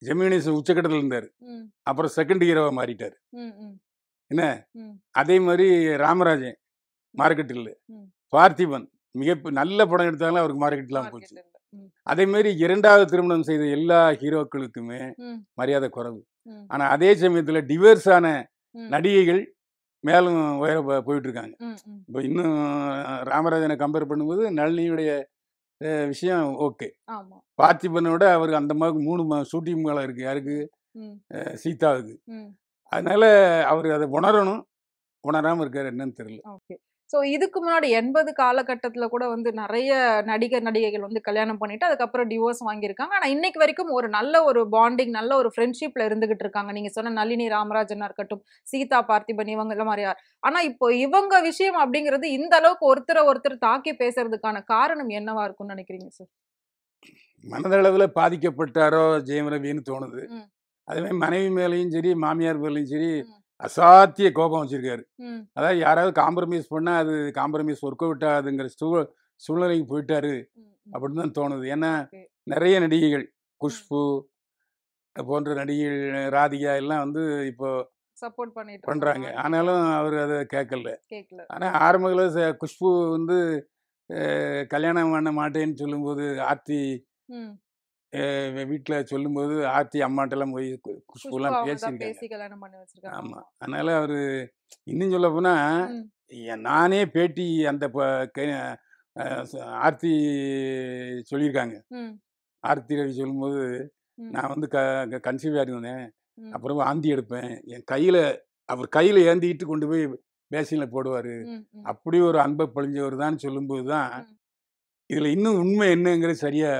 B: ஜெமினி உச்சக்கட்டத்துல இருந்தாரு.
A: ம்.
B: அப்புறம் செகண்ட் ஹீரோவா மாறிட்டாரு.
A: ம். ம்.
B: என்ன?
A: ம்.
B: அதே மாரி ராமராஜன்
A: ம்.
B: மார்க்கெட் இல்ல.
A: ம்.
B: பார்த்திபன் நல்ல படம் எடுத்தாலும் அவருக்கு மார்க்கெட் இல்லாம போச்சு.
A: மார்க்கெட் இல்ல. ம்.
B: அதே மாரி 2வது திருமணம் செய்த எல்லா ஹீரோக்களுக்குமே
A: ம்.
B: மரியாதை குறைவு.
A: ம்.
B: ஆனா அதே சமயத்துல டிவோர்ஸ் ஆன
A: ம்.
B: நடிகைகள் மேலும் உயர போயிட்டு இருக்காங்க.
A: ம். ம்.
B: இப்ப இன்னும் ராமராஜனை கம்பேர் பண்ணும்போது நளினியுடைய விஷயம் ஓகே.
A: ஆமா.
B: பார்த்திபனோட அவருக்கு அந்த மாதிரி 3 ஷூட்டிங் மேல இருக்கு. யாருக்கு?
A: ம்.
B: சீதாவுக்கு.
A: ம்.
B: அதனால அவரு அத உணரணும். உணராம இருக்காரு. என்னன்னு தெரியல.
A: ஓகே. சோ இதுக்கு முன்னாடி 80 காலகட்டத்துல கூட வந்து நெறைய நடிகர், நடிகைகள் வந்து கல்யாணம் பண்ணிட்டு, அதுக்கப்புறம் டிவோர்ஸ் வாங்கியிருக்காங்க. ஆனா இன்னைக்கு வரைக்கும் ஒரு நல்ல ஒரு பாண்டிங், நல்ல ஒரு ஃப்ரெண்ட்ஷிப்ல இருந்துகிட்டு இருக்காங்க. நீங்க சொன்ன நளினி ராமராஜனா இருக்கட்டும், சீதா பார்த்திபன் இவங்க மாரியா. ஆனா இப்போ இவங்க விஷயம் அப்படிங்கிறது இந்த அளவுக்கு ஒருத்தர ஒருத்தர் தாக்கி பேசுறதுக்கான காரணம் என்னவா இருக்கும்னு நினைக்கிறீங்க சார்?
B: மனதளவுல பாதிக்கப்பட்டாரோ ஜெயம் ரவின்னு தோணுது.
A: ம்.
B: அதே மாரி மனைவி மேலயும் சரி, மாமியார் மேலயும் சரி,
A: ம்.
B: அசாத்திய கோபம் வச்சிருக்காரு.
A: ம்.
B: அதாவது யாராவது காம்ப்ரமைஸ் பண்ணா, அது காம்ப்ரமைஸ் ஒர்க் அவுட் ஆகாதுங்கிற சூழ்நிலைக்கு போயிட்டாரு
A: ம். ம்.
B: அப்படின்னு தான் தோணுது. ஏன்னா,
A: ஓகே.
B: நெறைய நடிகைகள்
A: ம்.
B: குஷ்பு போன்ற நடிகைகள், ராதிகா எல்லாம் வந்து இப்போ
A: சப்போர்ட் பண்ணிட்டு இருக்காங்க
B: பண்றாங்க.
A: ஆண்டிக்கு.
B: ஆனாலும்
A: ஆமா.
B: அவரு அத கேட்கல.
A: கேட்கல.
B: ஆனா ஆரம்பத்துல குஷ்பு வந்து கல்யாணம் பண்ண மாட்டேன்னு சொல்லும்போது, ஆர்த்தி
A: ம்.
B: வீட்ல சொல்லும்போது, ஆர்த்தி அம்மாட்டலாம் போய்
A: குஷ்பு
B: குஷ்புலாம்
A: அவங்க தான்
B: பேசியிருக்காங்க.
A: பேசி கல்யாணம் பண்ணி வச்சிருக்காங்க.
B: ஆமா.
A: ஆமா.
B: அதனால அவரு இன்னும் சொல்லப்போனா,
A: ம்.
B: நானே பேட்டி அந்த கை அ ச ஆர்த்தி சொல்லியிருக்காங்க.
A: ம்.
B: ஆர்த்தி ரவி சொல்லும்போது,
A: ம்.
B: நான் வந்து கன்சீவ் ஆயிருந்தேன்.
A: ம்.
B: அப்புறம் வாந்தி எடுப்பேன். என் கையில அவர் கையில ஏந்திக்கிட்டு கொண்டு போய் பேசின்ல போடுவாரு.
A: ம். ம்.
B: அப்படி ஒரு அன்ப பொழிஞ்சவர் தான்னு சொல்லும்போது தான்,
A: ம்.
B: இதுல இன்னும் உண்மை என்னங்கிறது சரியா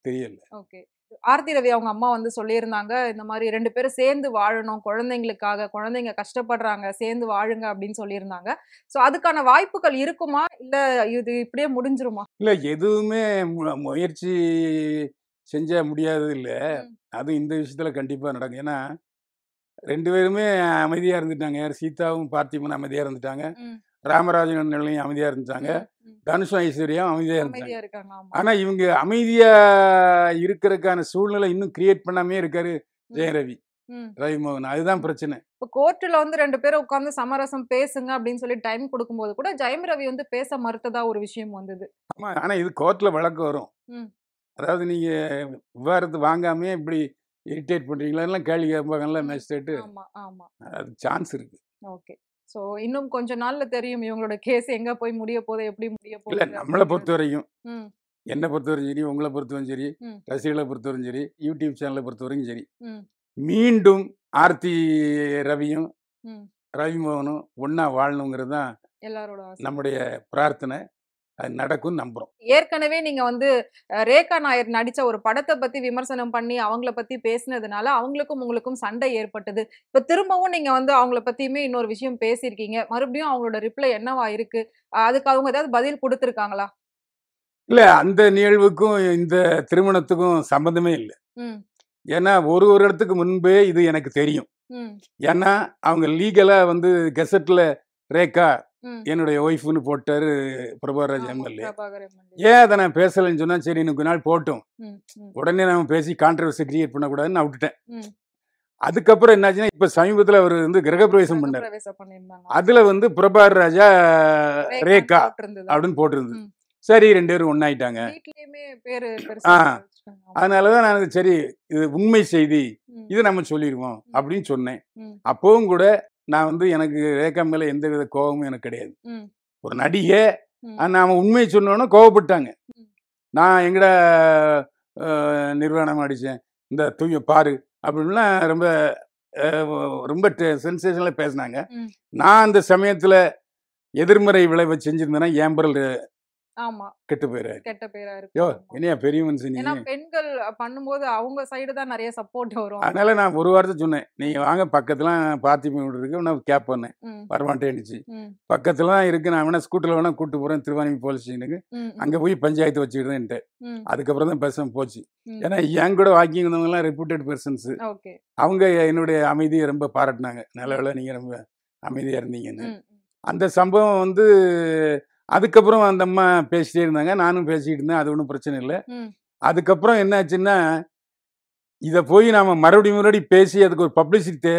B: தெரியல.
A: ஓகே. ஆர்த்தி ரவி அவங்க அம்மா வந்து சொல்லியிருந்தாங்க, இந்த மாரி 2 பேரும் சேர்ந்து வாழணும் குழந்தைங்களுக்காக. குழந்தைங்க கஷ்டப்படுறாங்க. சேர்ந்து வாழுங்க அப்படின்னு சொல்லியிருந்தாங்க. சோ அதுக்கான வாய்ப்புகள் இருக்குமா? இல்ல இது இப்படியே முடிஞ்சிருமா?
B: இல்ல எதுவுமே முயற்சி செஞ்சா முடியாதது இல்ல.
A: ம்.
B: அதுவும் இந்த விஷயத்துல கண்டிப்பா நடக்கும். ஏன்னா 2 பேருமே அமைதியா இருந்துட்டாங்க. யாரு சீதாவும், பார்த்திபனும் அமைதியா இருந்துட்டாங்க.
A: ம்.
B: ராமராஜன் நிலையும் அமைதியா இருந்துட்டாங்க.
A: ம். ம்.
B: தனுஷும், ஐஸ்வர்யாவும் அமைதியா இருந்துட்டாங்க.
A: அமைதியா இருக்காங்க. ஆமா.
B: ஆனா இவங்க அமைதியா இருக்கறதுக்கான சூழ்நிலை இன்னும் கிரியேட் பண்ணாமயே இருக்காரு
A: ம்.
B: ஜெயரவி,
A: ம்.
B: ரவிமோகன். அதுதான்
A: ம்.
B: பிரச்சனை.
A: இப்ப கோர்ட்ல வந்து 2 பேரும் உட்கார்ந்து சமரசம் பேசுங்க அப்படின்னு சொல்லி டைம் குடுக்கும்போது கூட, ஜெயம் ரவி வந்து பேச மறுத்ததா ஒரு விஷயம் வந்தது.
B: ஆமா. ஆனா இது கோர்ட்ல வழக்கு வரும்.
A: ம்.
B: அதாவது நீங்க விவாகரத்து வாங்காமயே இப்படி இரிட்டேட் பண்றீங்களான்லாம் கேள்வி கேட்பாங்கல்ல
A: ம்.
B: மேஜிஸ்ட்ரேட்டு.
A: ஆமா, ஆமா.
B: அது சான்ஸ் இருக்கு.
A: ஓகே. சோ இன்னும் கொஞ்ச நாள்ல தெரியும் இவங்களோட கேஸ் எங்க போய் முடிய போகுது, எப்படி முடிய
B: இல்ல
A: போகுது
B: நம்மள
A: அப்படிங்கிறது.
B: பொறுத்தவரைக்கும்,
A: ம்.
B: என்ன பொறுத்தவரைக்கும் சரி, உங்கள பொறுத்தவரைக்கும் சரி,
A: ம்.
B: ரசிகர்கள பொறுத்தவரைக்கும் சரி, யூடியூப் சேனல பொறுத்தவரைக்கும் சரி,
A: ம்.
B: மீண்டும் ஆர்த்தி ரவியும்,
A: ம்.
B: ரவிமோகனும் ஒண்ணா வாழணுங்கிறது தான்
A: எல்லாரோட ஆசை.
B: நம்முடைய பிரார்த்தனை. அது நடக்கும்னு நம்புறோம்.
A: ஏற்கனவே நீங்க வந்து ரேகா நாயர் நடிச்ச ஒரு படத்த பத்தி விமர்சனம் பண்ணி, அவங்கள பத்தி பேசினதுனால, அவங்களுக்கும் உங்களுக்கும் சண்டை ஏற்பட்டது. இப்ப திரும்பவும் நீங்க வந்து அவங்கள பத்தியுமே இன்னொரு விஷயம் பேசியிருக்கீங்க. மறுபடியும் அவங்களோட ரிப்ளை என்னவா இருக்கு? அதுக்கு அவங்க ஏதாவது பதில் குடுத்துருக்காங்களா?
B: இல்ல அந்த நிகழ்வுக்கும், இந்த திருமணத்துக்கும் சம்மந்தமே இல்ல.
A: ம்.
B: ஏன்னா ஒரு ஒரு இடத்துக்கு முன்பே இது எனக்கு தெரியும்.
A: ம்.
B: ஏன்னா அவங்க லீகலா வந்து கெசெட்ல ரேகா
A: ம்.
B: என்னுடைய ஒய்ஃப்ன்னு போட்டாரு பிரபாகர்
A: ஆமா.
B: எம்எல்ஏ.
A: பிரபாகர் எம்.எல்.ஏ.
B: ஏன் அத நான் பேசலன்னு சொன்னா, சரி இன்னும் கொஞ்ச நாள் போட்டும்.
A: ம். ம்.
B: உடனே நாம பேசி கான்ட்ரோவர்சி கிரியேட் பண்ணக்கூடாதுன்னு நான் விட்டுட்டேன்.
A: ம்.
B: அதுக்கப்புறம் என்னாச்சுன்னா, இப்ப சமீபத்தில அவரு வந்து கிரகப்பிரவேசம் பண்ணாரு.
A: கிரகப்பிரவேசம் பண்ணியிருந்தாங்க.
B: அதுல வந்து பிரபாகர் ராஜா,
A: ரேகான்னு
B: ரேகா
A: போட்டிருந்தது.
B: அப்படின்னு போட்டிருந்தது.
A: ம்.
B: சரி 2 பேரும் ஒண்ணாயிட்டாங்க.
A: வீட்லயுமே பேரு
B: ஆ.
A: பெருசா வச்சுட்டாங்க. ஆமா.
B: அதனால தான் நான் சரி இது உண்மை செய்தி.
A: ம்.
B: இத நம்ம சொல்லிருவோம்
A: ம்.
B: அப்படின்னு சொன்னேன்.
A: ம்.
B: அப்பவும் கூட நான் வந்து எனக்கு ரேகா மேல எந்தவித கோவமும் எனக்கு கிடையாது.
A: ம்.
B: ஒரு நடிகை
A: ம்.
B: நாம உண்மைய சொன்னோனே கோவப்பட்டாங்க.
A: ம்.
B: நான் எங்கடா நிர்வாணமா அடிச்சேன். இந்த தூக்கி பாரு அப்படின்லாம் ரொம்ப அ ரொம்ப சென்சேஷனலா பேசினாங்க.
A: ம்.
B: நான் அந்த சமயத்துல எதிர்மறை விளைவ செஞ்சிருந்தேன்னா, என் பேரு
A: ஆமா.
B: கெட்டு போயிறாரு.
A: கெட்ட பேரா
B: யோ!
A: இருக்கும். ஆமா.
B: என்னய்யா பெரிய மனுஷன் நீ?
A: ஏன்னா பெண்கள் பண்ணும்போது அவங்க சைடு தான் நெறைய சப்போர்ட் வரும்.
B: அதனால நான் ஒரு வார்த்தை சொன்னேன். நீங்க வாங்க பக்கத்துலாம் பார்த்திபன் வீடு இருக்கு. நான் கேட்பேன்னேன்.
A: ம்.
B: வரமாட்டேன்னுச்சு.
A: ம்.
B: பக்கத்துல தான் இருக்கு. நான் வேணா ஸ்கூட்டர்ல வேணா கூட்டு போறேன் திருவான்மியூர் போலீஸ் ஸ்டேஷனுக்கு.
A: ம்.
B: அங்க போய் பஞ்சாயத்து வச்சுக்கிறேன்ட்டேன்.
A: ம்.
B: அதுக்கப்புறம் தான் பேசாம போச்சு.
A: ம்.
B: ஏன்னா என் கூட வாக்கிங் வந்தவங்கலாம் ரெப்யூட்டட் பெர்சன்ஸ்.
A: ஓகே.
B: அவங்க என்னுடைய அமைதிய ரொம்ப பாராட்டுனாங்க. நல்ல வேளை நீங்க ரொம்ப அமைதியா இருந்தீங்கன்னு.
A: ம்.
B: அந்த சம்பவம் வந்து அதுக்கப்புறம் அந்த அம்மா பேசிட்டே இருந்தாங்க. நானும் பேசிக்கிட்டு இருந்தேன். அது ஒண்ணும் பிரச்சனை இல்ல.
A: ம்.
B: அதுக்கப்புறம் என்னாச்சுன்னா, இத போய் நாம மறுபடியும் பேசி அதுக்கு ஒரு பப்ளிசிட்டி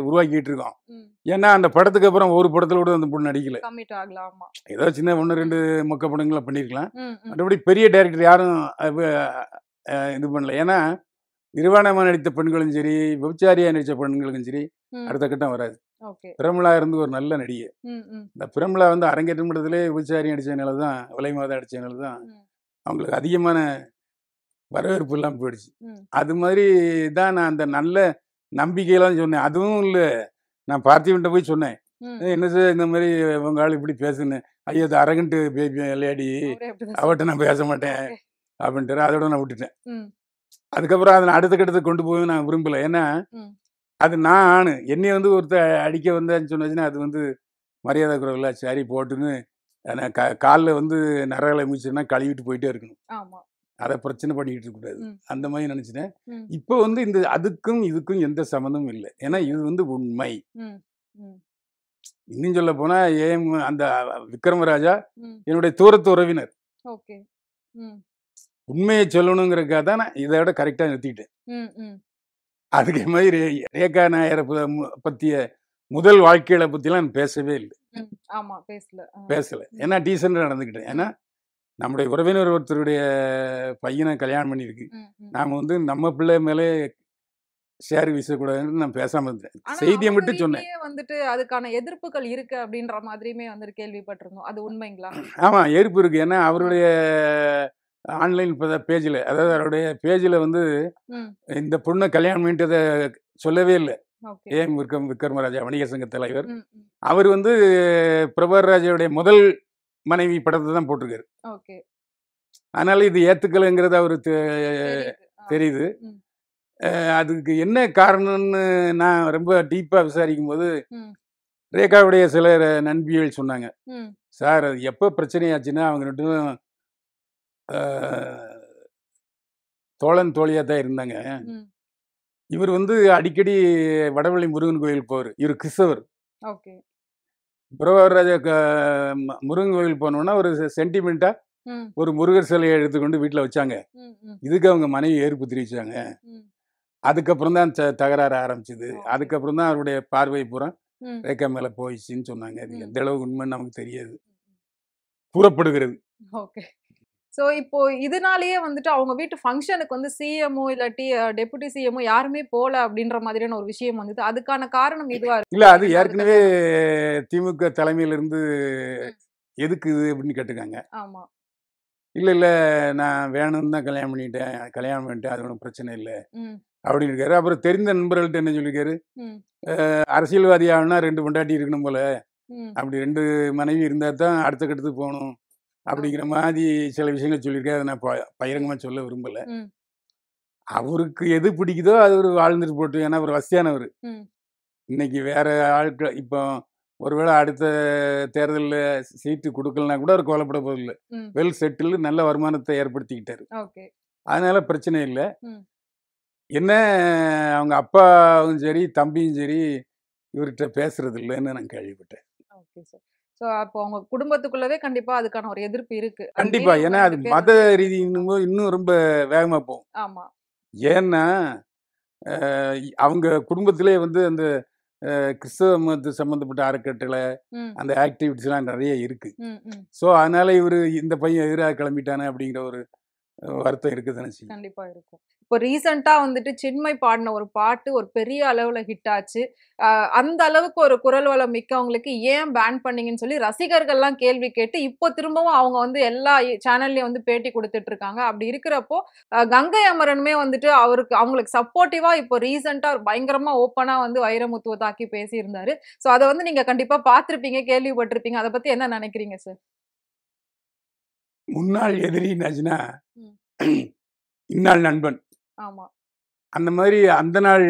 B: உருவாக்கிட்டு இருக்கோம்.
A: ம்.
B: ஏன்னா, அந்த படத்துக்கு அப்புறம் ஒரு படத்துல கூட அந்த பொண்ணு நடிக்கல.
A: கமிட் ஆகலாம். ஆமா.
B: ஏதோ சின்ன 1, 2 மொக்க படங்கள பண்ணியிருக்கலாம்.
A: ம். ம்.
B: மற்றபடி பெரிய டைரக்டர் யாரும் இது பண்ணல. ஏன்னா, நிர்வாணமா நடித்த பெண்களும் சரி, விபச்சாரியா நடிச்ச பெண்களுக்கும் சரி,
A: ம்.
B: அடுத்த கட்டம் வராது.
A: ஓகே.
B: பிரமிளா இருந்து ஒரு நல்ல நடிகை.
A: ம். ம்.
B: இந்த பிரமிளா வந்து அரங்கேற்றம் படத்திலே விபச்சாரி நடிச்சதுனால தான், விலை மாதா நடிச்சதுனால தான்
A: ம்.
B: அவங்களுக்கு அதிகமான வரவேற்பு இல்லாம போயிடுச்சு.
A: ம்.
B: அது மாதிரி தான் நான் அந்த நல்ல நம்பிக்கையில தான் சொன்னேன். அதுவும் இல்ல, நான் பார்த்திபன்ட்ட போய் சொன்னேன். என்ன சார் இந்த மாதிரி உங்க ஆள் இப்படி பேசுன்னு, ஐயோ அது அரகண்ட் பேபி லேடி, அவட்ட நான் பேச மாட்டேன் அப்படின்ட்டு அதோட நான் விட்டுட்டேன். அதுக்கப்புறம் அதை அடுத்த கட்டத்துக்கு கொண்டு போய் நான் விரும்பல. ஏன்னா அது நான் ஆணு என்னைய வந்து ஒருத்தர் அடிக்க வந்தான்னு சொன்னாச்சுன்னா அது வந்து மரியாதை குறைவில்ல. சரி போட்டுன்னு காலில் வந்து நரகளை மிச்சுன்னா கழுவிட்டு போயிட்டே இருக்கணும். அதை பிரச்சனை பண்ணிக்கிட்டு இருக்கக்கூடாது. அந்த மாதிரி நினைச்சிட்டேன். இப்போ வந்து இந்த அதுக்கும் இதுக்கும் எந்த சம்மந்தமும் இல்லை. ஏன்னா இது வந்து உண்மை. இன்னும் சொல்ல போனா அந்த விக்ரமராஜா என்னுடைய தூரத்து உறவினர். உண்மையை சொல்லணுங்கிறதுக்காக தான் நான் இதை விட கரெக்டா நிறுத்திக்கிட்டேன். அதுக்கு மாதிரி ரேகா நாயரை பத்திய முதல் வாழ்க்கையில பத்திலாம் நான் பேசவே இல்லை. பேசல. ஏன்னா டீசெண்டா நடந்துக்கிட்டேன். ஏன்னா நம்முடைய உறவினர் ஒருத்தருடைய பையனை கல்யாணம் பண்ணியிருக்கு. நாம வந்து நம்ம பிள்ளை மேலே ஷேர் வீசக்கூடாதுன்னு நான் பேசாம இருந்தேன். செய்தியை மட்டும் சொன்னேன்.
A: வந்துட்டு அதுக்கான எதிர்ப்புகள் இருக்கு அப்படின்ற மாதிரியுமே வந்து கேள்விப்பட்டிருந்தோம். அது உண்மைங்களா?
B: ஆமா, எதிர்ப்பு இருக்கு. ஏன்னா அவருடைய ஆன்லைன் பேஜில், அதாவது அவருடைய பேஜில் வந்து இந்த பொண்ணை கல்யாணம் பண்ணிட்டதை சொல்லவே இல்லை. விக்ரமராஜா வணிக சங்க தலைவர் அவர் வந்து பிரபாகர் ராஜாவுடைய முதல் மனைவி படத்தை தான் போட்டிருக்காரு. அதனால இது ஏத்துக்கலைங்கிறது அவருக்கு தெரியுது. அதுக்கு என்ன காரணம்னு நான் ரொம்ப டீப்பா விசாரிக்கும் போது ரேகாவுடைய சில நண்பிகள் சொன்னாங்க, சார் அது எப்போ பிரச்சனையாச்சுன்னா அவங்க ரெண்டும் தோழன் தோழியா தான் இருந்தாங்க. இவர் வந்து அடிக்கடி வடவள்ளி முருகன் கோயில் போவார். இவர் கிறிஸ்தவர். பிரபாகர் ராஜா முருகன் கோயில் போனோம்னா ஒரு சென்டிமெண்டா ஒரு முருகர் சிலையை எடுத்துக்கொண்டு வீட்டில் வச்சாங்க. இதுக்கு அவங்க மனைவி ஏற்பு தெரிவிச்சாங்க. அதுக்கப்புறம் தான் தகராறு ஆரம்பிச்சுது. அதுக்கப்புறம் தான் அவருடைய பார்வை பூரா ரேகா மேல போயிடுச்சுன்னு சொன்னாங்க. அது எந்த அளவுக்கு உண்மைன்னு நமக்கு தெரியாது, கூறப்படுகிறது.
A: ஸோ இப்போ இதனாலேயே வந்துட்டு அவங்க வீட்டு ஃபங்க்ஷனுக்கு வந்து சிஎம்ஓ இல்லாட்டி டெபுட்டி சிஎம்ஓ யாருமே போல அப்படின்ற மாதிரியான ஒரு விஷயம் வந்தது. அதுக்கான காரணம் இதுவா இருக்கு?
B: இல்ல, அது ஏற்கனவே திமுக தலைமையிலிருந்து எதுக்கு இது அப்படின்னு கேட்டுக்காங்க.
A: ஆமா.
B: இல்ல இல்ல நான் வேணும்னு தான் கல்யாணம் பண்ணிட்டேன், அது ஒன்றும் பிரச்சனை இல்லை அப்படின்னு இருக்காரு. அப்புறம் தெரிந்த நண்பர்கள்ட்ட என்ன சொல்லியிருக்காரு, அரசியல்வாதி ஆகணும்னா 2 பொண்டாட்டி இருக்கணும் போல, அப்படி 2 மனைவி இருந்தா தான் அடுத்த கட்டத்துக்கு போகணும் அப்படிங்கிற மாதிரி சில விஷயங்கள் சொல்லியிருக்காரு. அதை நான் பகிரங்கமாக சொல்ல விரும்பலை. அவருக்கு எது பிடிக்குதோ அது ஒரு வாழ்ந்துட்டு போட்டு. ஏன்னா அவர் வசதியானவர். இன்னைக்கு வேற ஆட்கள் இப்போ ஒருவேளை அடுத்த தேர்தலில் சீட்டு கொடுக்கலனா கூட அவர் கவலைப்பட போதில்லை. வெல் செட்டில் நல்ல வருமானத்தை ஏற்படுத்திக்கிட்டாரு. அதனால பிரச்சனை இல்லை. என்ன அவங்க அப்பாவும் சரி தம்பியும் சரி இவர்கிட்ட பேசுறது இல்லைன்னு நான் கேள்விப்பட்டேன்.
A: ஸோ அப்போ அவங்க குடும்பத்துக்குள்ளவே கண்டிப்பா அதுக்கான ஒரு எதிர்ப்பு இருக்கு.
B: கண்டிப்பா. ஏன்னா அது மத ரீதி இன்னும் ரொம்ப வேகமா போகும்.
A: ஆமா.
B: ஏன்னா அவங்க குடும்பத்திலே வந்து அந்த கிறிஸ்தவ மதத்து சம்பந்தப்பட்ட அறக்கட்டளை அந்த ஆக்டிவிட்டிஸ் எல்லாம் நிறைய இருக்கு. ஸோ அதனால இவரு இந்த பையன் எதிராக கிளம்பிட்டானே அப்படிங்கிற ஒரு வருத்தம் இருக்குதுன்னு.
A: கண்டிப்பா இருக்கும். இப்போ ரீசெண்டா வந்துட்டு சின்மை பாடின ஒரு பாட்டு ஒரு பெரிய அளவுல ஹிட் ஆச்சு. அந்த அளவுக்கு ஒரு குரல் வளம் மிக்கவங்களுக்கு ஏன் பேன் பண்ணீங்கன்னு சொல்லி ரசிகர்கள்லாம் கேள்வி கேட்டு இப்போ திரும்பவும் அவங்க வந்து எல்லா சேனல்லயும் வந்து பேட்டி கொடுத்துட்டு இருக்காங்க. அப்படி இருக்கிறப்போ கங்கை அமரனுமே வந்துட்டு அவங்களுக்கு சப்போர்ட்டிவா இப்போ ரீசெண்டா பயங்கரமா ஓப்பனா வந்து வைரமுத்துவ தாக்கி பேசியிருந்தாரு. ஸோ அதை வந்து நீங்க கண்டிப்பா பார்த்திருப்பீங்க, கேள்விப்பட்டிருப்பீங்க. அதை பத்தி என்ன நினைக்கிறீங்க சார்?
B: முன்னாள் எதிரினாச்சுன்னா இந்நாள் நண்பன்.
A: ஆமா.
B: அந்த மாதிரி அந்த நாள்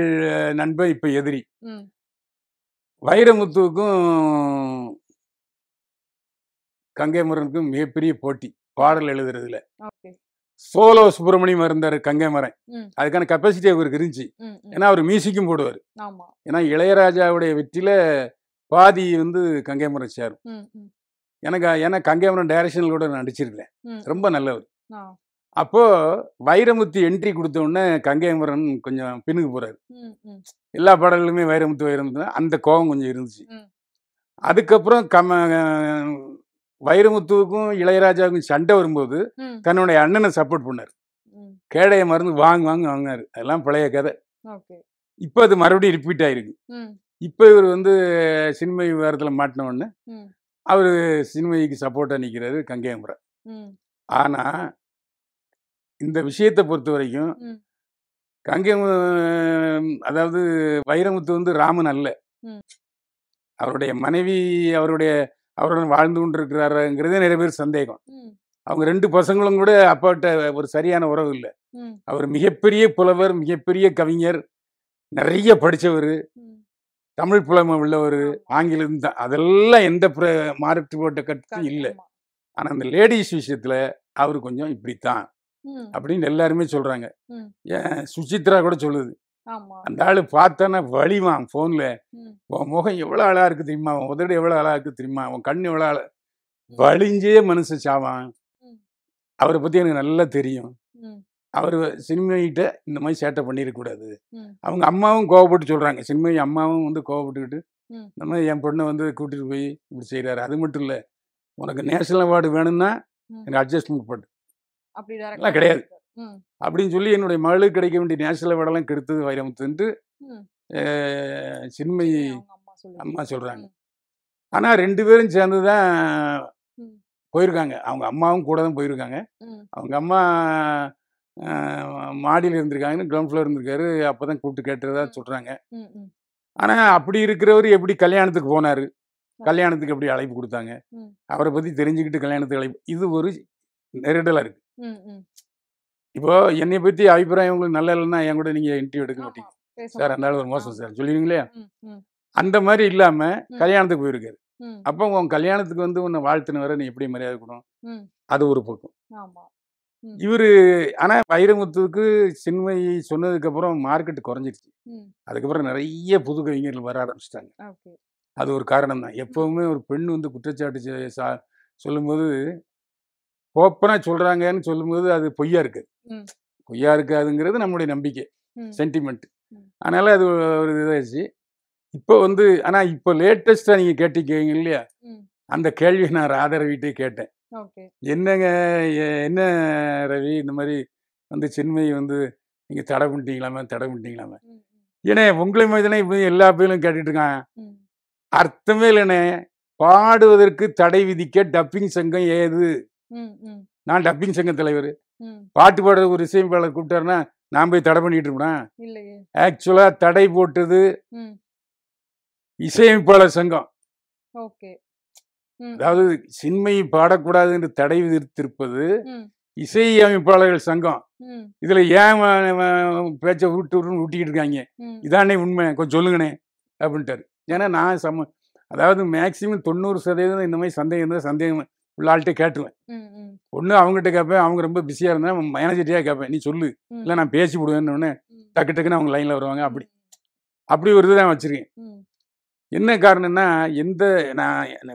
B: நண்பன் இப்ப எதிரி. வைரமுத்துவுக்கும் கங்கை மரனுக்கும் மிகப்பெரிய போட்டி பாடல் எழுதுறதுல. சோலோ சுப்பிரமணியம் இருந்தாரு கங்கை மரன். அதுக்கான கெப்பாசிட்டி அவருக்கு இருந்துச்சு. ஏன்னா அவர் மியூசிக்கும் போடுவார். ஏன்னா இளையராஜாவுடைய வெற்றியில பாதி வந்து கங்கை மரன் சேரும். ஏன்னா கங்கை மரன் டைரக்ஷனில் கூட நான் நடிச்சிருக்கேன். ரொம்ப நல்லவர். அப்போ வைரமுத்து என்ட்ரி கொடுத்த உடனே கங்கை அமரன் கொஞ்சம் பின்னுக்கு போறாரு. எல்லா பாடல்களுமே வைரமுத்து அந்த கோபம் கொஞ்சம் இருந்துச்சு. அதுக்கப்புறம் வைரமுத்துவுக்கும் இளையராஜாவுக்கும் சண்டை வரும்போது தன்னுடைய அண்ணனை சப்போர்ட் பண்ணார். கேடைய மருந்து வாங்கினாரு. அதெல்லாம் பழைய கதை. இப்போ அது மறுபடியும் ரிப்பீட் ஆயிருக்கு. இப்போ இவர் வந்து சின்மை விவகாரத்தில் மாட்டின உடனே அவர் சின்மைக்கு சப்போர்ட்டா நிற்கிறாரு கங்கை அமரன். ஆனா இந்த விஷயத்தை பொறுத்த வரைக்கும் கங்கை அதாவது வைரமுத்து வந்து ராமன் அல்ல. அவருடைய மனைவி அவருடன் வாழ்ந்து கொண்டிருக்கிறாருங்கிறதே நிறைய பேர் சந்தேகம். அவங்க 2 பசங்களும் கூட அப்பாட்ட ஒரு சரியான உறவு இல்ல. அவர் மிகப்பெரிய புலவர், மிகப்பெரிய கவிஞர், நிறைய படிச்சவரு, தமிழ் புலமை உள்ளவரு, ஆங்கிலம் தான். அதெல்லாம் எந்த மாறுபட்ட கருத்தும் இல்ல. ஆனா அந்த லேடிஸ் விஷயத்துல அவரு கொஞ்சம் இப்படித்தான் அப்படின்னு எல்லாருமே சொல்றாங்க. சுசித்ரா கூட சொல்லுது, அந்த ஆளு பார்த்தானா வலிவான் போன்ல, உன் முகம் எவ்வளவு அழகா இருக்கு தெரியுமா, உன் உதடு எவ்வளவு அழகா இருக்கு தெரியுமா, உன் கண்ணு எவ்வளவு அழகா, வலிஞ்சே மனுஷன் சாவான். அவரை பத்தி எனக்கு நல்லா தெரியும். அவர் சின்மயிட்ட இந்த மாதிரி சேட்டை பண்ணிடக்கூடாது. அவங்க அம்மாவும் கோவப்பட்டு சொல்றாங்க. சின்மயி அம்மாவும் வந்து கோவப்பட்டுக்கிட்டு இந்த மாதிரி என் பொண்ணை வந்து கூட்டிட்டு போய் இப்படி செய்யறாரு. அது மட்டும் இல்லை, உனக்கு நேஷனல் அவார்டு வேணும்னா எனக்கு அட்ஜஸ்ட்மெண்ட் பண்ணு, அப்படிலாம் கிடையாது அப்படின்னு சொல்லி என்னுடைய மகளுக்கு கிடைக்க வேண்டிய நேஷனல் அவார்டெல்லாம் கெடுத்தது வைரமுத்துன்ட்டு சின்மயி அம்மா சொல்றாங்க. ஆனா 2 பேரும் சேர்ந்து தான் போயிருக்காங்க. அவங்க அம்மாவும் கூட தான் போயிருக்காங்க. அவங்க அம்மா மாடியில் இருந்திருக்காங்கன்னு, கிரவுண்ட் ஃப்ளோர் இருந்திருக்காரு. அப்போதான் கூப்பிட்டு கேட்டுறதா சொல்றாங்க. ஆனா அப்படி இருக்கிறவர் எப்படி கல்யாணத்துக்கு போனாரு, கல்யாணத்துக்கு எப்படி அழைப்பு கொடுத்தாங்க, அவரை பத்தி தெரிஞ்சுக்கிட்டு கல்யாணத்துக்கு அழைப்பு, இது ஒரு நெருடலா இருக்கு. இப்போ என்னை பத்தி அபிப்பிராயம் உங்களுக்கு நல்லா இல்லைன்னா என் கூட நீங்க இன்டர்வியூ எடுக்க மாட்டீங்க சார், அதனால ஒரு மோசம் சார் சொல்லுவீங்களே. அந்த மாதிரி இல்லாம கல்யாணத்துக்கு போயிருக்காரு. அப்போ உன் கல்யாணத்துக்கு வந்து உன்னை வாழ்த்துன வர நீ எப்படி மரியாதை கொடுக்கணும், அது ஒரு பக்கம். இவரு ஆனா வைரமுத்துவுக்கு சின்மயி சொன்னதுக்கு அப்புறம் மார்க்கெட் குறைஞ்சிருச்சு. அதுக்கப்புறம் நிறைய புது கவிஞர்கள் வர ஆரம்பிச்சிட்டாங்க. அது ஒரு காரணம் தான். எப்பவுமே ஒரு பெண் வந்து குற்றச்சாட்டு சொல்லும்போது ஓப்பனா சொல்றாங்கன்னு சொல்லும்போது அது பொய்யா இருக்கு, பொய்யா இருக்காதுங்கிறது நம்மளுடைய நம்பிக்கை, சென்டிமெண்ட். அதனால அது ஒரு இதாச்சு. இப்போ வந்து ஆனா இப்போ லேட்டஸ்டா நீங்க கேட்டீங்க இல்லையா, அந்த கேள்வியை நான் ராதாரவிட்டே கேட்டேன். என்னங்க என்ன ரவி, இந்த மாதிரி வந்து சின்மயி வந்து நீங்க தடை பண்ணிட்டீங்களாமே. ஏன்னா உங்களை மாதிரி தானே இப்போ எல்லா பேரும் கேட்டுட்டு இருக்காங்க. அர்த்தமே இல்லைண்ணே, பாடுவதற்கு தடை விதிக்க டப்பிங் சங்கம் ஏது? நான் டப்பிங் சங்க தலைவர். பாட்டு பாடுற ஒரு இசையமைப்பாளர் கூப்பிட்டாருன்னா நான் போய் தடை பண்ணிட்டு இருப்பேன்? ஆக்சுவலா தடை போட்டது இசையமைப்பாளர் சங்கம். அதாவது சின்மயி பாடக்கூடாது என்று தடை விதித்திருப்பது இசையமைப்பாளர்கள் சங்கம். இதுல ஏன் பேச்ச ஊட்டிக்கிட்டு இருக்காங்க, இதானே உண்மை, கொஞ்சம் சொல்லுங்கண்ணே அப்படின்ட்டாரு. ஏன்னா நான் அதாவது மேக்சிமம் 90% இந்த மாதிரி சந்தேகம் இருந்தால் சந்தேகம் உள்ள ஆள்கிட்ட கேட்டுருவேன். ஒன்று அவங்ககிட்ட கேட்பேன், அவங்க ரொம்ப பிஸியாக இருந்தால் மேனேஜர்கிட்டயா கேட்பேன், நீ சொல்லு இல்லை நான் பேசி விடுவேன்னு டக்கு டக்குன்னு அவங்க லைனில் வருவாங்க. அப்படி ஒரு இதுதான் வச்சிருக்கேன். என்ன காரணம்னா, நான்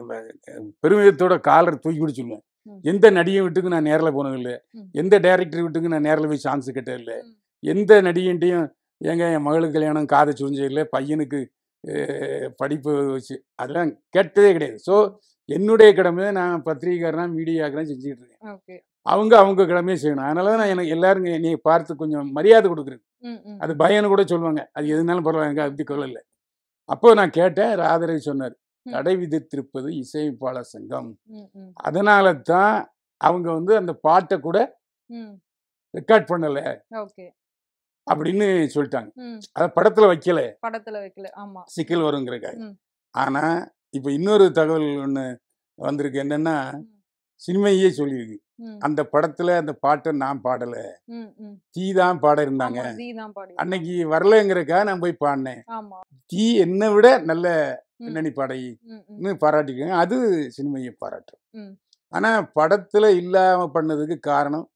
B: பெருமிதத்தோட காலர் தூக்கி பிடிச்சி சொல்லுவேன், எந்த நடிகை வீட்டுக்கு நான் நேரில் போனதில்லை, எந்த டைரக்டர் வீட்டுக்கு நான் நேரில் போய் சான்ஸ் கேட்டதில்லை, எந்த நடிகைன்ட்டையும் ஏங்க என் மகளுக்கு கல்யாணம் காதை சுரிஞ்சதில்லை, பையனுக்கு படிப்பு வச்சு அதெல்லாம் கேட்டதே கிடையாது. ஸோ என்னுடைய கடமை நான் பத்திரிகைக்காரனா மீடியாக்காரன் செஞ்சுக்கிட்டு இருக்கேன். அவங்க கடமையை செய்யணும். அதனால தான் நான் எனக்கு எல்லாரும் நீ பார்த்து கொஞ்சம் மரியாதை கொடுக்குறேன். அது பயன்னு கூட சொல்லுவாங்க, அது எதுனாலும் பரவாயில்ல, எனக்கு அப்படி கொள்ளல. அப்போ நான் கேட்டேன், ராதரவி சொன்னார், தடை விதித்திருப்பது இசையமைப்பாளர் சங்கம், அதனால தான் அவங்க வந்து அந்த பாட்டை கூட ரெக்கார்ட் பண்ணல அப்படின்னு சொல்லிட்டாங்க. அத படத்துல வைக்கல, ஆமா, சிக்கல் வருங்கிறக்காக. ஆனா இப்ப இன்னொரு தகவல் ஒண்ணு வந்திருக்கு. என்னன்னா, சின்மயியே சொல்லியிருக்கு, அந்த படத்துல அந்த பாட்டை நான் பாடல, தீ தான் பாட இருந்தாங்க, அன்னைக்கு வரலங்கிறக்காக நான் போய் பாடினேன், தீ என்னை விட நல்ல பின்னணி பாடகின்னு பாராட்டிக்கங்க, அது சின்மயியை பாராட்டும். ஆனா படத்துல இல்லாம பண்ணதுக்கு காரணம்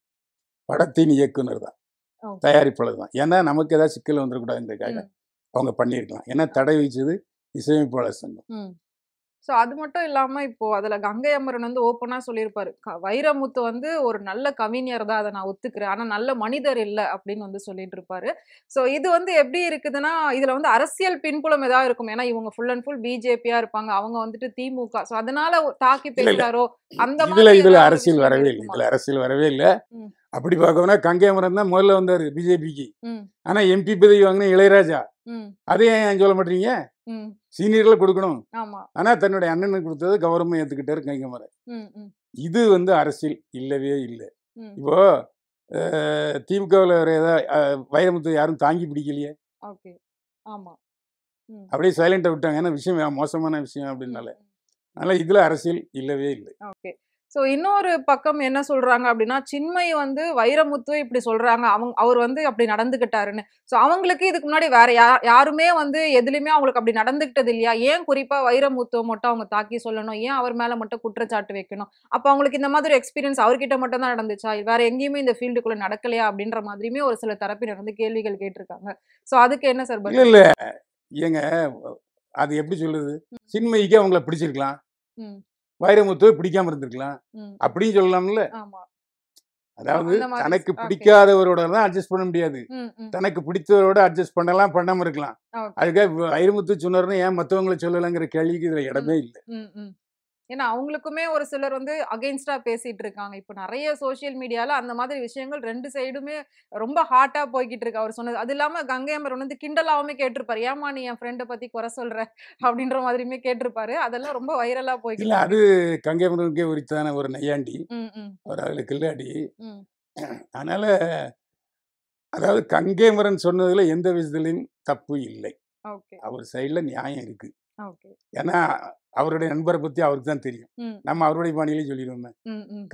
B: படத்தின் இயக்குனர் தான், தயாரிப்பாளர் தான். ஏன்னா நமக்கு ஏதாவது சிக்கல் வந்துடக்கூடாதுன்றதுக்காக அவங்க பண்ணியிருக்கலாம். ஏன்னா தடை வச்சது இசையமைப்பாளர் சங்கம்.
A: ஸோ அது மட்டும் இல்லாம இப்போ அதுல கங்கை அமரன் வந்து ஓப்பனா சொல்லியிருப்பாரு, வைரமுத்து வந்து ஒரு நல்ல கவிஞர் தான், அதை நான் ஒத்துக்கிறேன், ஆனா நல்ல மனிதர் இல்லை அப்படின்னு வந்து சொல்லிட்டு இருப்பாரு. ஸோ இது வந்து எப்படி இருக்குதுன்னா, இதுல வந்து அரசியல் பின்புலம் ஏதாவது இருக்கும். ஏன்னா இவங்க ஃபுல் அண்ட் ஃபுல் பிஜேபியா இருப்பாங்க, அவங்க வந்துட்டு திமுக. ஸோ அதனால தாக்கி பேசுறாரோ அந்த மாதிரி
B: இதுல அரசியல் வரவே இல்லை, இதுல அரசியல் வரவே இல்லை. அப்படி பார்க்கணும்னா கங்கை அமரன் தான் முதல்ல வந்தாரு பிஜேபிக்கு. ஆனா எம்பி பதவி வாங்கின இளையராஜா, அதே ஏன் சொல்ல மாட்டீங்க? சீனியர்ல கொடுக்கணும், ஆனா தன்னுடைய அண்ணனுக்கு கொடுத்தது கௌரவமா ஏத்துக்கிட்டாரு கங்கை அமரன். இது வந்து அரசியல் இல்லவே இல்லை. இப்போ திமுகவில் ஏதாவது வைரமுத்து யாரும் தாங்கி பிடிக்கலையே,
A: ம்.
B: அப்படியே சைலண்டா விட்டாங்க. ஏன்னா விஷயம் மோசமான விஷயம்
A: ம்.
B: அப்படின்னால.
A: ம்.
B: அதனால இதுல அரசியல் இல்லவே இல்லை.
A: ஓகே. ஸோ இன்னொரு பக்கம் என்ன சொல்றாங்க அப்டின்னா, சின்மயி வந்து வைரமுத்துவ இப்டி சொல்றாங்க. அவர் வந்து அப்டி நடந்துக்கிட்டாருன்னு. ஸோ அவங்களுக்கு இதுக்கு முன்னாடி வேற யாருமே வந்து எதுலயுமே அவங்களுக்கு அப்டி நடந்துக்கிட்டது இல்லையா? ஏன் குறிப்பா வைரமுத்துவ மட்டும் அவங்க தாக்கி சொல்லணும்? ஏன் அவர் மேல மட்டும் குற்றச்சாட்டு வைக்கணும்? அப்ப அவங்களுக்கு இந்த மாதிரி எக்ஸ்பீரியன்ஸ் அவர்கிட்ட மட்டும் தான் நடந்துச்சா? வேற எங்கேயுமே இந்த ஃபீல்டுக்குள்ள நடக்கலையா? அப்டின்ற மாதிரியுமே ஒரு சில தரப்பினர் வந்து கேள்விகள் கேட்டிருக்காங்க. ஸோ அதுக்கு என்ன சார்
B: இல்ல,
A: பதில்?
B: இல்ல. ஏங்க அது எப்படி சொல்றது?
A: ம்.
B: சின்மயிக்கு அவங்கள பிடிச்சிருக்கலாம்.
A: ம்.
B: வைரமுத்துவ பிடிக்காம இருந்திருக்கலாம்.
A: ம்.
B: அப்படியும் சொல்லலாம்ல.
A: ஆமா. ஸோ
B: அதாவது
A: அந்த மாரி
B: தனக்கு
A: ஓகே.
B: பிடிக்காதவரோட தான் அட்ஜஸ்ட் பண்ண முடியாது.
A: ம். ம்.
B: தனக்கு பிடித்தவரோட அட்ஜஸ்ட் பண்ணலாம், பண்ணாம இருக்கலாம்.
A: ஓகே.
B: அதுக்காக வைரமுத்து சொன்னாருன்னு ஏன் மத்தவங்கள சொல்லலங்கிற கேள்விக்கு இதுல
A: ம்.
B: இடமே இல்ல.
A: ம். ம். ஏன்னா, அவங்களுக்குமே ஒரு சிலர் வந்து அகைன்ஸ்டா பேசிட்டு இருக்காங்க. இப்ப நெறைய சோசியல் மீடியால அந்த மாதிரி விஷயங்கள் 2 சைடுமே ரொம்ப ஹாட்டா போய்க்கிட்டு இருக்கு. அவர் சொன்னது. அது இல்லாம கங்கை அமரன் வந்து கிண்டலாவுமே கேட்டிருப்பாரு. "ஏம்மா நீ என் ஃப்ரெண்ட பத்தி குறை சொல்ற?" அப்படின்ற மாதிரியுமே கேட்டிருப்பாரு. அதெல்லாம் ரொம்ப வைரலா
B: இல்ல
A: போய்க்கிட்டு
B: அது
A: இருக்கு.
B: கங்கைமரனுக்கே உரித்தான ஒரு நையாண்டி.
A: ம். ம்.
B: அவர் அதுல கில்லாடி.
A: ம்.
B: அதனால அதாவது கங்கைமரன் சொன்னதுல எந்த விதத்திலும் தப்பு இல்லை.
A: ஓகே.
B: அவர் சைடுல நியாயம் இருக்கு.
A: ஓகே.
B: ஏன்னா, அவருடைய நண்பர பத்தி அவருக்கு தான் தெரியும்.
A: ம்.
B: நம்ம அவருடைய பாணியிலே சொல்லிருவோமே.
A: ம். ம்.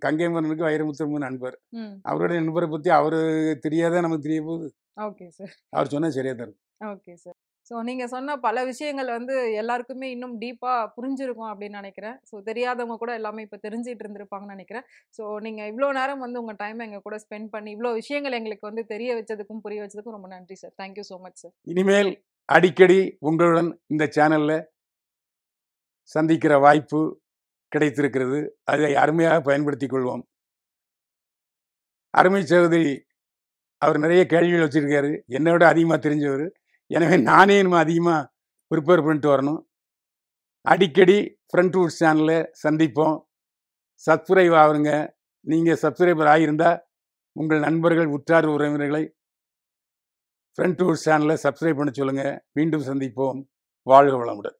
B: கங்கைமரனுக்கு வைரமுத்து நண்பர்.
A: ம்.
B: அவருடைய நண்பர பத்தி அவரு தெரியாதா நமக்கு தெரிய போகுது?
A: Okay sir.
B: அவர் சொன்னது சரியா தான் இருக்கும்.
A: Okay sir. ஸோ நீங்க சொன்ன பல விஷயங்கள் வந்து எல்லாருக்குமே இன்னும் டீப்பா புரிஞ்சிருக்கும் அப்படின்னு நெனைக்கிறேன். ஸோ தெரியாதவங்க கூட எல்லாமே இப்ப தெரிஞ்சுட்டு இருந்திருப்பாங்கன்னு நெனைக்கிறேன். ஸோ நீங்க இவ்ளோ நேரம் வந்து உங்க டைம எங்க கூட ஸ்பெண்ட் பண்ணி, இவ்ளோ விஷயங்கள் எங்களுக்கு வந்து தெரிய வச்சதுக்கும், புரிய வச்சதுக்கும் ரொம்ப நன்றி sir. Thank you so much sir.
B: இனிமேல் அடிக்கடி உங்களுடன் இந்த சேனல்ல சந்திக்கிற வாய்ப்பு கிடைத்திருக்கிறது. அதை அருமையாக பயன்படுத்திக் கொள்வோம். அருமை சகோதரி அவர் நிறைய கேள்விகள் வச்சிருக்காரு. என்னை விட அதிகமா தெரிஞ்சவரு. எனவே நானே இன்னும் அதிகமா ப்ரிப்பேர் பண்ணிட்டு வரணும். அடிக்கடி ஃப்ரண்ட் ரூட்ஸ் சேனல்ல சந்திப்போம். சப்ஸ்கிரைப் ஆகுங்க. நீங்க சப்ஸ்கிரைபர் ஆகியிருந்தா உங்கள் நண்பர்கள், உற்றார் உறவினர்களை ஃப்ரண்ட் ரூட்ஸ் சேனலை சப்ஸ்கிரைப் பண்ண சொல்லுங்க. மீண்டும் சந்திப்போம். வாழ்க வளமுடன்.